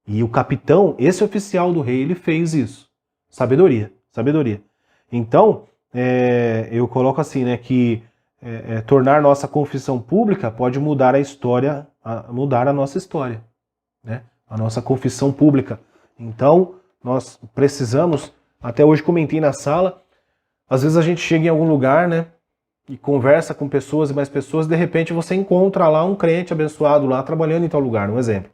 E o capitão, esse oficial do rei, ele fez isso. Sabedoria. Então, eu coloco assim, né, que tornar nossa confissão pública pode mudar a história, mudar a nossa história, né? A nossa confissão pública. Então, nós precisamos, até hoje comentei na sala, às vezes a gente chega em algum lugar, né, e conversa com pessoas e mais pessoas, de repente você encontra lá um crente abençoado lá trabalhando em tal lugar, um exemplo.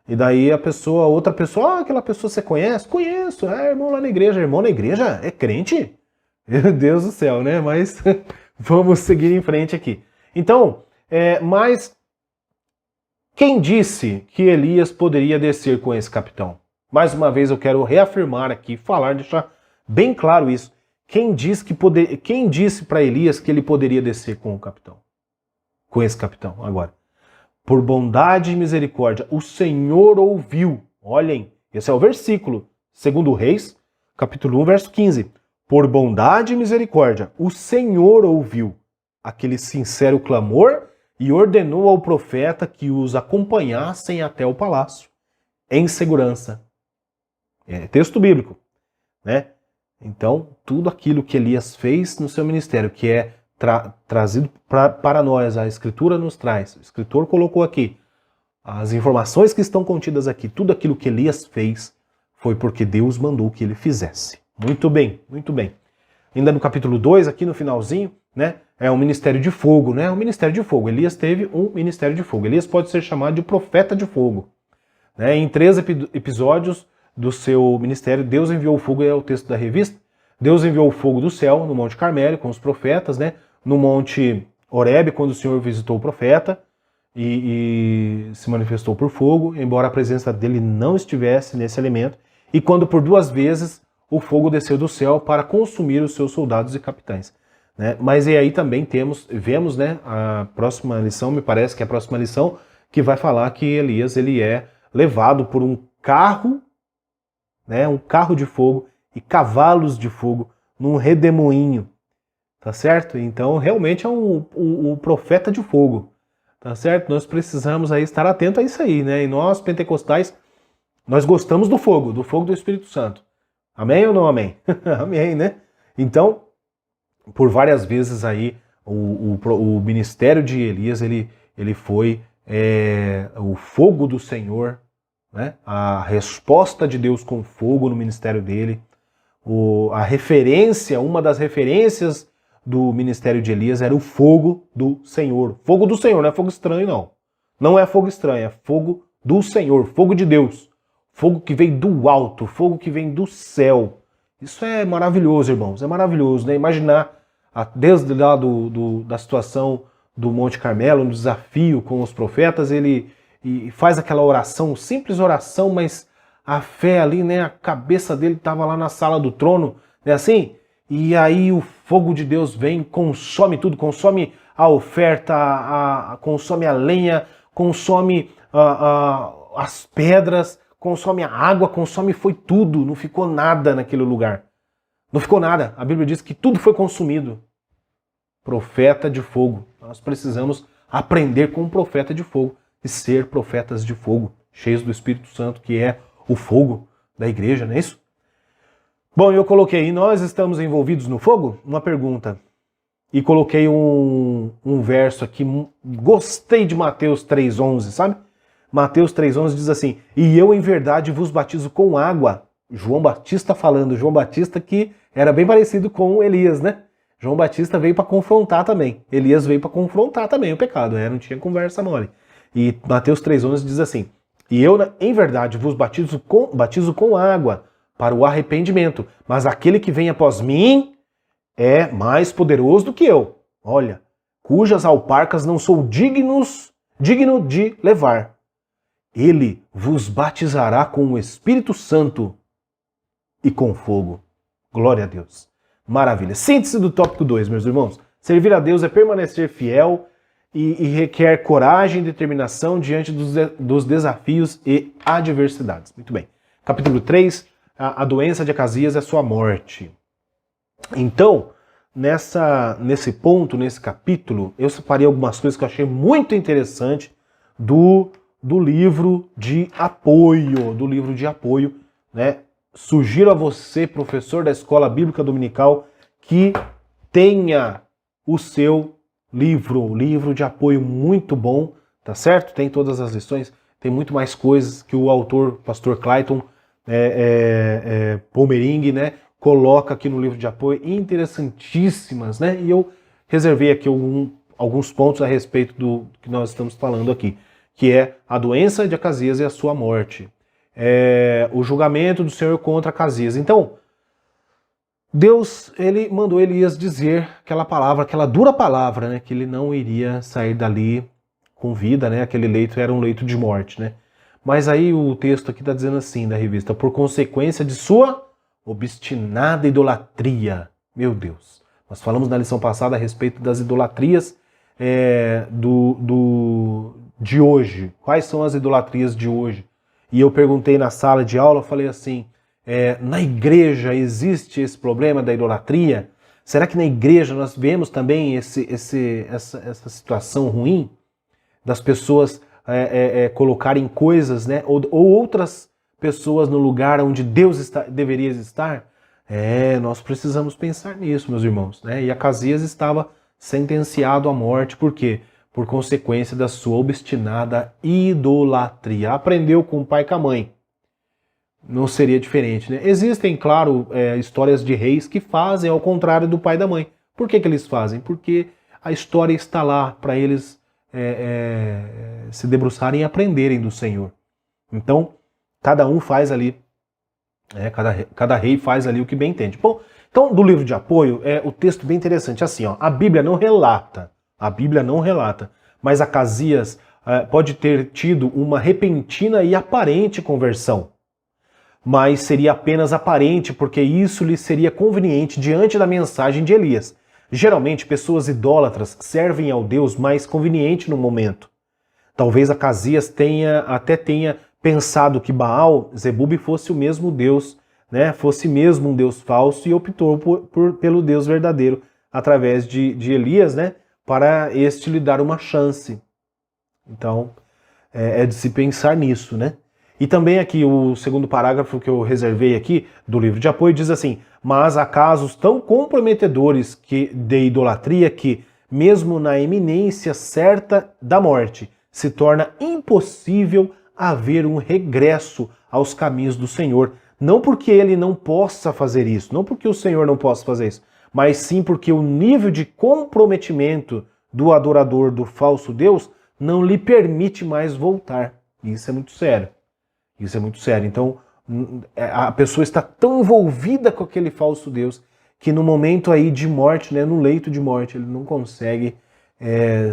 E daí outra pessoa, aquela pessoa você conhece? Conheço, irmão lá na igreja. Irmão na igreja? É crente? Meu Deus do céu, né? Mas vamos seguir em frente aqui. Então, mas quem disse que Elias poderia descer com esse capitão? Mais uma vez eu quero reafirmar aqui, falar, deixar bem claro isso. Quem disse para Elias que ele poderia descer com o capitão? Com esse capitão, agora. Por bondade e misericórdia, o Senhor ouviu. Olhem, esse é o versículo, 2 Reis, capítulo 1, verso 15. Por bondade e misericórdia, o Senhor ouviu aquele sincero clamor e ordenou ao profeta que os acompanhassem até o palácio, em segurança. É texto bíblico, né? Então, tudo aquilo que Elias fez no seu ministério, que é trazido para nós, a Escritura nos traz, o escritor colocou aqui, as informações que estão contidas aqui, tudo aquilo que Elias fez, foi porque Deus mandou que ele fizesse. Muito bem, muito bem. Ainda no capítulo 2, aqui no finalzinho, né, é um ministério de fogo, né? Um ministério de fogo. Elias teve um ministério de fogo. Elias pode ser chamado de profeta de fogo. Né? Em 3 episódios do seu ministério, Deus enviou o fogo, é o texto da revista. Deus enviou o fogo do céu no Monte Carmelo com os profetas, né? No Monte Horebe, quando o Senhor visitou o profeta e se manifestou por fogo, embora a presença dele não estivesse nesse elemento. E quando por 2 vezes o fogo desceu do céu para consumir os seus soldados e capitães. Né? Mas e aí também vemos, né, a próxima lição, me parece que é a próxima lição, que vai falar que Elias ele é levado por um carro, né, um carro de fogo e cavalos de fogo num redemoinho, tá certo? Então realmente é um profeta de fogo, tá certo? Nós precisamos aí estar atentos a isso aí, né? E nós pentecostais, nós gostamos do fogo do Espírito Santo. Amém ou não amém? Amém, né? Então, por várias vezes aí, o ministério de Elias, ele foi o fogo do Senhor, né? A resposta de Deus com fogo no ministério dele, a referência, uma das referências do ministério de Elias era o fogo do Senhor. Fogo do Senhor, não é fogo estranho não. Não é fogo estranho, é fogo do Senhor, fogo de Deus. Fogo que vem do alto, fogo que vem do céu. Isso é maravilhoso, irmãos, é maravilhoso, né? Imaginar, desde lá da situação do Monte Carmelo, um desafio com os profetas, ele faz aquela oração, simples oração, mas a fé ali, né? A cabeça dele estava lá na sala do trono, né? Assim, e aí o fogo de Deus vem, consome tudo, consome a oferta, consome a lenha, consome as pedras, consome a água, foi tudo, não ficou nada naquele lugar. Não ficou nada. A Bíblia diz que tudo foi consumido. Profeta de fogo. Nós precisamos aprender com um profeta de fogo e ser profetas de fogo, cheios do Espírito Santo, que é o fogo da igreja, não é isso? Bom, eu coloquei, nós estamos envolvidos no fogo? Uma pergunta. E coloquei um verso aqui, gostei de Mateus 3,11, sabe? Mateus 3,11 diz assim, e eu em verdade vos batizo com água. João Batista falando, João Batista que era bem parecido com Elias, né? João Batista veio para confrontar também. Elias veio para confrontar também o pecado, não tinha conversa mole. E Mateus 3,11 diz assim, e eu em verdade vos batizo com água para o arrependimento, mas aquele que vem após mim é mais poderoso do que eu. Olha, cujas alparcas não sou digno de levar. Ele vos batizará com o Espírito Santo e com fogo. Glória a Deus. Maravilha. Síntese do tópico 2, meus irmãos. Servir a Deus é permanecer fiel e requer coragem e determinação diante dos desafios e adversidades. Muito bem. Capítulo 3, a doença de Acasias é a sua morte. Então, nesse ponto, nesse capítulo, eu separei algumas coisas que eu achei muito interessante do livro de apoio, né? Sugiro a você, professor da Escola Bíblica Dominical, que tenha o seu livro de apoio muito bom, tá certo? Tem todas as lições, tem muito mais coisas que o autor, pastor Clayton Pomering, né, coloca aqui no livro de apoio, interessantíssimas, né? E eu reservei aqui alguns pontos a respeito do que nós estamos falando aqui, que é a doença de Acasias e a sua morte. O julgamento do Senhor contra Acasias. Então, Deus, ele mandou Elias dizer aquela palavra, aquela dura palavra, né, que ele não iria sair dali com vida, né? Aquele leito era um leito de morte, né? Mas aí o texto aqui está dizendo assim, da revista, por consequência de sua obstinada idolatria. Meu Deus. Nós falamos na lição passada a respeito das idolatrias de hoje. Quais são as idolatrias de hoje? E eu perguntei na sala de aula, eu falei assim, na igreja existe esse problema da idolatria? Será que na igreja nós vemos também essa situação ruim das pessoas colocarem coisas, né, ou outras pessoas no lugar onde Deus deveria estar? Nós precisamos pensar nisso, meus irmãos, né? E Acasias estava sentenciado à morte, por quê? Por consequência da sua obstinada idolatria. Aprendeu com o pai e com a mãe. Não seria diferente, né? Existem, claro, histórias de reis que fazem ao contrário do pai e da mãe. Por que eles fazem? Porque a história está lá para eles se debruçarem e aprenderem do Senhor. Então, cada um faz ali, cada rei faz ali o que bem entende. Bom, então, do livro de apoio, o texto bem interessante, assim, ó, a Bíblia não relata, mas Acasias pode ter tido uma repentina e aparente conversão. Mas seria apenas aparente, porque isso lhe seria conveniente diante da mensagem de Elias. Geralmente, pessoas idólatras servem ao Deus mais conveniente no momento. Talvez Acasias até tenha pensado que Baal, Zebub, fosse o mesmo Deus, né? Fosse mesmo um Deus falso, e optou pelo Deus verdadeiro através de Elias, né? Para este lhe dar uma chance. Então, é de se pensar nisso, né? E também aqui o segundo parágrafo que eu reservei aqui do livro de apoio diz assim: mas há casos tão comprometedores de idolatria que, mesmo na iminência certa da morte, se torna impossível haver um regresso aos caminhos do Senhor. Não porque ele não possa fazer isso, não porque o Senhor não possa fazer isso, mas sim porque o nível de comprometimento do adorador do falso Deus não lhe permite mais voltar. Isso é muito sério. Isso é muito sério. Então, a pessoa está tão envolvida com aquele falso Deus que no momento aí de morte, né, no leito de morte, ele não consegue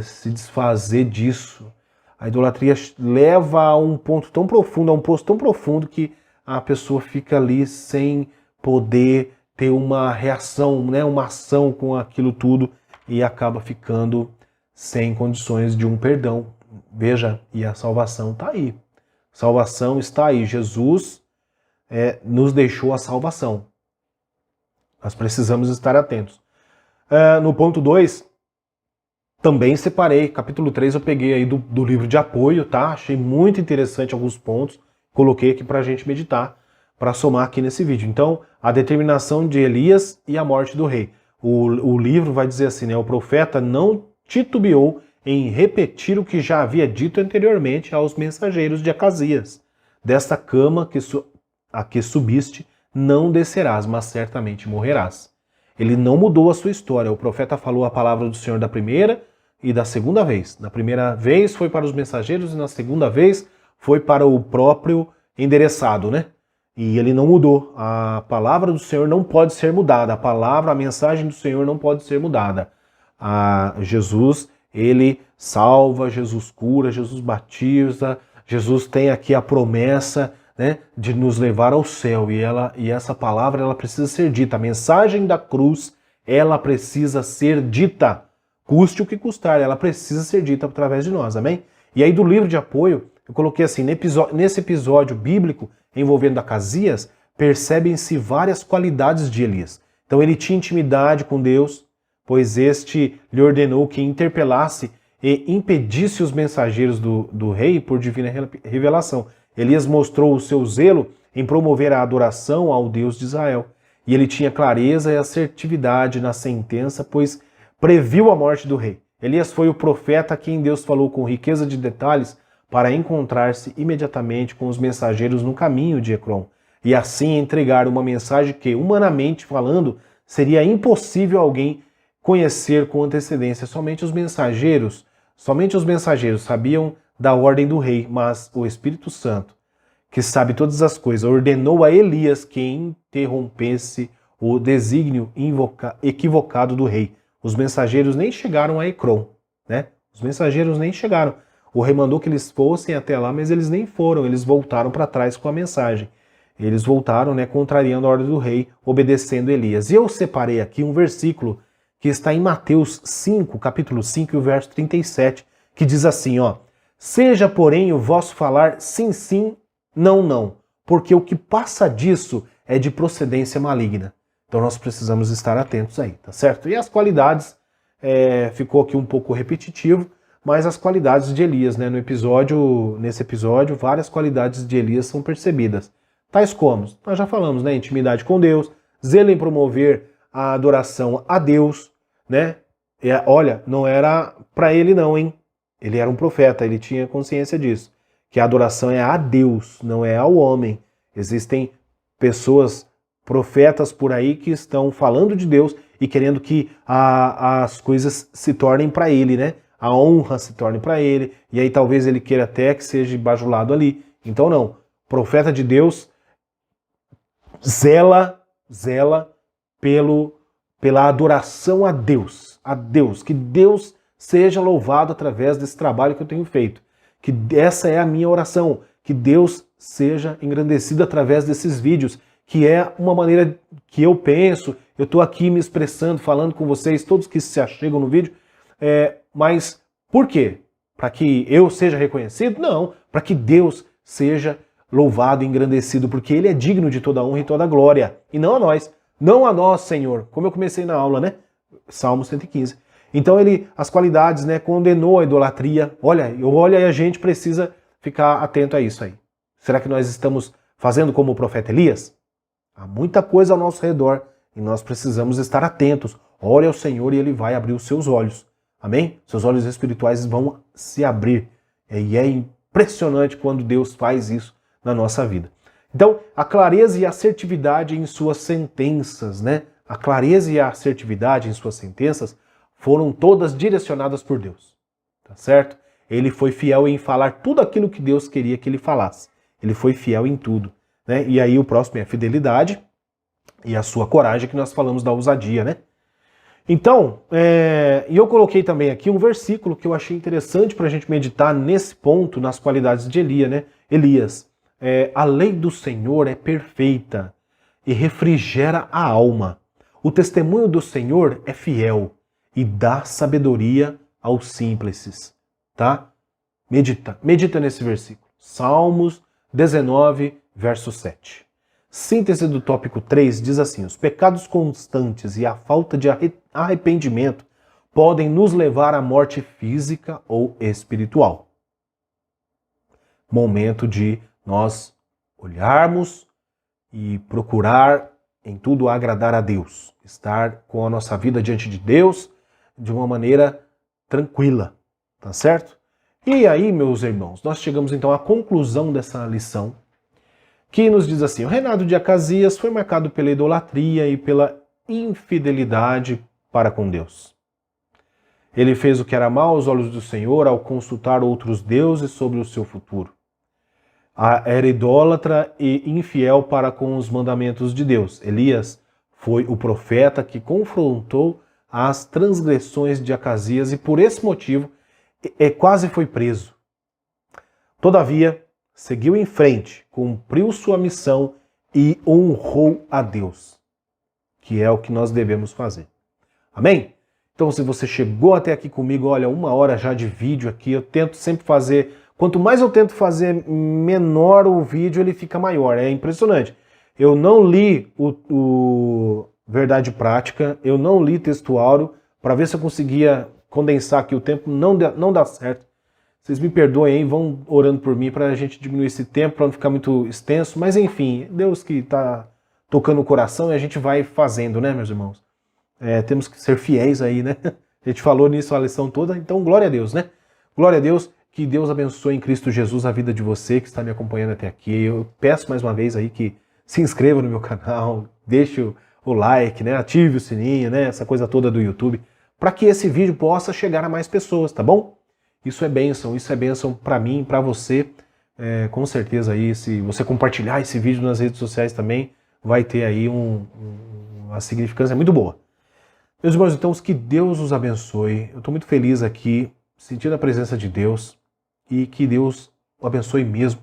se desfazer disso. A idolatria leva a um ponto tão profundo, a um poço tão profundo que a pessoa fica ali sem poder ter uma reação, né, uma ação com aquilo tudo e acaba ficando sem condições de um perdão. Veja, e a salvação está aí. Salvação está aí. Jesus nos deixou a salvação. Nós precisamos estar atentos. No ponto 2, também separei. Capítulo 3 eu peguei aí do livro de apoio, tá? Achei muito interessante alguns pontos. Coloquei aqui para a gente meditar, para somar aqui nesse vídeo. Então, a determinação de Elias e a morte do rei. O livro vai dizer assim, né? O profeta não titubeou em repetir o que já havia dito anteriormente aos mensageiros de Acasias. Desta cama a que subiste, não descerás, mas certamente morrerás. Ele não mudou a sua história. O profeta falou a palavra do Senhor da primeira e da segunda vez. Na primeira vez foi para os mensageiros e na segunda vez foi para o próprio endereçado, né? E ele não mudou. A palavra do Senhor não pode ser mudada. A mensagem do Senhor não pode ser mudada. Jesus, ele salva, Jesus cura, Jesus batiza, Jesus tem aqui a promessa, né, de nos levar ao céu. E essa palavra ela precisa ser dita. A mensagem da cruz, ela precisa ser dita. Custe o que custar, ela precisa ser dita através de nós, amém? E aí do livro de apoio, eu coloquei assim, nesse episódio bíblico envolvendo Acasias, percebem-se várias qualidades de Elias. Então ele tinha intimidade com Deus, pois este lhe ordenou que interpelasse e impedisse os mensageiros do rei por divina revelação. Elias mostrou o seu zelo em promover a adoração ao Deus de Israel. E ele tinha clareza e assertividade na sentença, pois previu a morte do rei. Elias foi o profeta a quem Deus falou com riqueza de detalhes para encontrar-se imediatamente com os mensageiros no caminho de Ecrom, e assim entregar uma mensagem que, humanamente falando, seria impossível alguém conhecer com antecedência. Somente os mensageiros sabiam da ordem do rei, mas o Espírito Santo, que sabe todas as coisas, ordenou a Elias que interrompesse o desígnio equivocado do rei. Os mensageiros nem chegaram a Ecrom, né? Os mensageiros nem chegaram. O rei mandou que eles fossem até lá, mas eles nem foram, eles voltaram para trás com a mensagem. Eles voltaram, né, contrariando a ordem do rei, obedecendo Elias. E eu separei aqui um versículo que está em Mateus 5, capítulo 5, e o verso 37, que diz assim, ó: seja, porém, o vosso falar sim, sim, não, não, porque o que passa disso é de procedência maligna. Então nós precisamos estar atentos aí, tá certo? E as qualidades, ficou aqui um pouco repetitivo, mas as qualidades de Elias, né? Nesse episódio, várias qualidades de Elias são percebidas. Tais como, nós já falamos, né? Intimidade com Deus, zelo em promover a adoração a Deus, né? Olha, não era para ele não, hein? Ele era um profeta, ele tinha consciência disso. Que a adoração é a Deus, não é ao homem. Existem pessoas, profetas por aí, que estão falando de Deus e querendo que as coisas se tornem para ele, né? A honra se torne para ele, e aí talvez ele queira até que seja bajulado ali. Então não, profeta de Deus zela pela adoração a Deus, que Deus seja louvado através desse trabalho que eu tenho feito, que essa é a minha oração, que Deus seja engrandecido através desses vídeos, que é uma maneira que eu penso, eu estou aqui me expressando, falando com vocês, todos que se achegam no vídeo, mas por quê? Para que eu seja reconhecido? Não, para que Deus seja louvado e engrandecido, porque Ele é digno de toda honra e toda glória, e não a nós. Não a nós, Senhor, como eu comecei na aula, né? Salmo 115. Então as qualidades, né, condenou a idolatria. Olha, e a gente precisa ficar atento a isso aí. Será que nós estamos fazendo como o profeta Elias? Há muita coisa ao nosso redor e nós precisamos estar atentos. Ore ao Senhor e Ele vai abrir os seus olhos. Amém? Seus olhos espirituais vão se abrir. E é impressionante quando Deus faz isso na nossa vida. Então, a clareza e a assertividade em suas sentenças, né? A clareza e a assertividade em suas sentenças foram todas direcionadas por Deus. Tá certo? Ele foi fiel em falar tudo aquilo que Deus queria que ele falasse. Ele foi fiel em tudo, né? E aí o próximo é a fidelidade e a sua coragem, que nós falamos da ousadia, né? Então, e eu coloquei também aqui um versículo que eu achei interessante para a gente meditar nesse ponto, nas qualidades de Elias. A lei do Senhor é perfeita e refrigera a alma. O testemunho do Senhor é fiel e dá sabedoria aos simples. Tá? Medita nesse versículo. Salmos 19, verso 7. Síntese do tópico 3 diz assim: os pecados constantes e a falta de arrependimento podem nos levar à morte física ou espiritual. Momento de nós olharmos e procurar em tudo agradar a Deus, estar com a nossa vida diante de Deus de uma maneira tranquila, tá certo? E aí, meus irmãos, nós chegamos então à conclusão dessa lição, que nos diz assim: o reinado de Acasias foi marcado pela idolatria e pela infidelidade para com Deus. Ele fez o que era mal aos olhos do Senhor ao consultar outros deuses sobre o seu futuro. Era idólatra e infiel para com os mandamentos de Deus. Elias foi o profeta que confrontou as transgressões de Acasias e por esse motivo quase foi preso. Todavia, seguiu em frente, cumpriu sua missão e honrou a Deus, que é o que nós devemos fazer. Amém? Então, se você chegou até aqui comigo, olha, 1 hora já de vídeo aqui, eu tento sempre fazer, quanto mais eu tento fazer, menor o vídeo, ele fica maior, é impressionante. Eu não li o Verdade Prática, eu não li Texto Áureo, para ver se eu conseguia condensar aqui o tempo, não dá certo. Vocês me perdoem aí, vão orando por mim para a gente diminuir esse tempo, para não ficar muito extenso, mas enfim, Deus que está tocando o coração e a gente vai fazendo, né, meus irmãos? Temos que ser fiéis aí, né? A gente falou nisso a lição toda, então glória a Deus, né? Glória a Deus, que Deus abençoe em Cristo Jesus a vida de você que está me acompanhando até aqui. Eu peço mais uma vez aí que se inscreva no meu canal, deixe o like, né? Ative o sininho, né? Essa coisa toda do YouTube, para que esse vídeo possa chegar a mais pessoas, tá bom? Isso é bênção para mim, para você. Com certeza aí, se você compartilhar esse vídeo nas redes sociais também, vai ter aí uma significância muito boa. Meus irmãos, então, que Deus os abençoe. Eu estou muito feliz aqui, sentindo a presença de Deus. e que Deus o abençoe mesmo.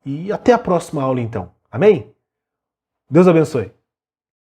E até a próxima aula então. Amém? Deus abençoe.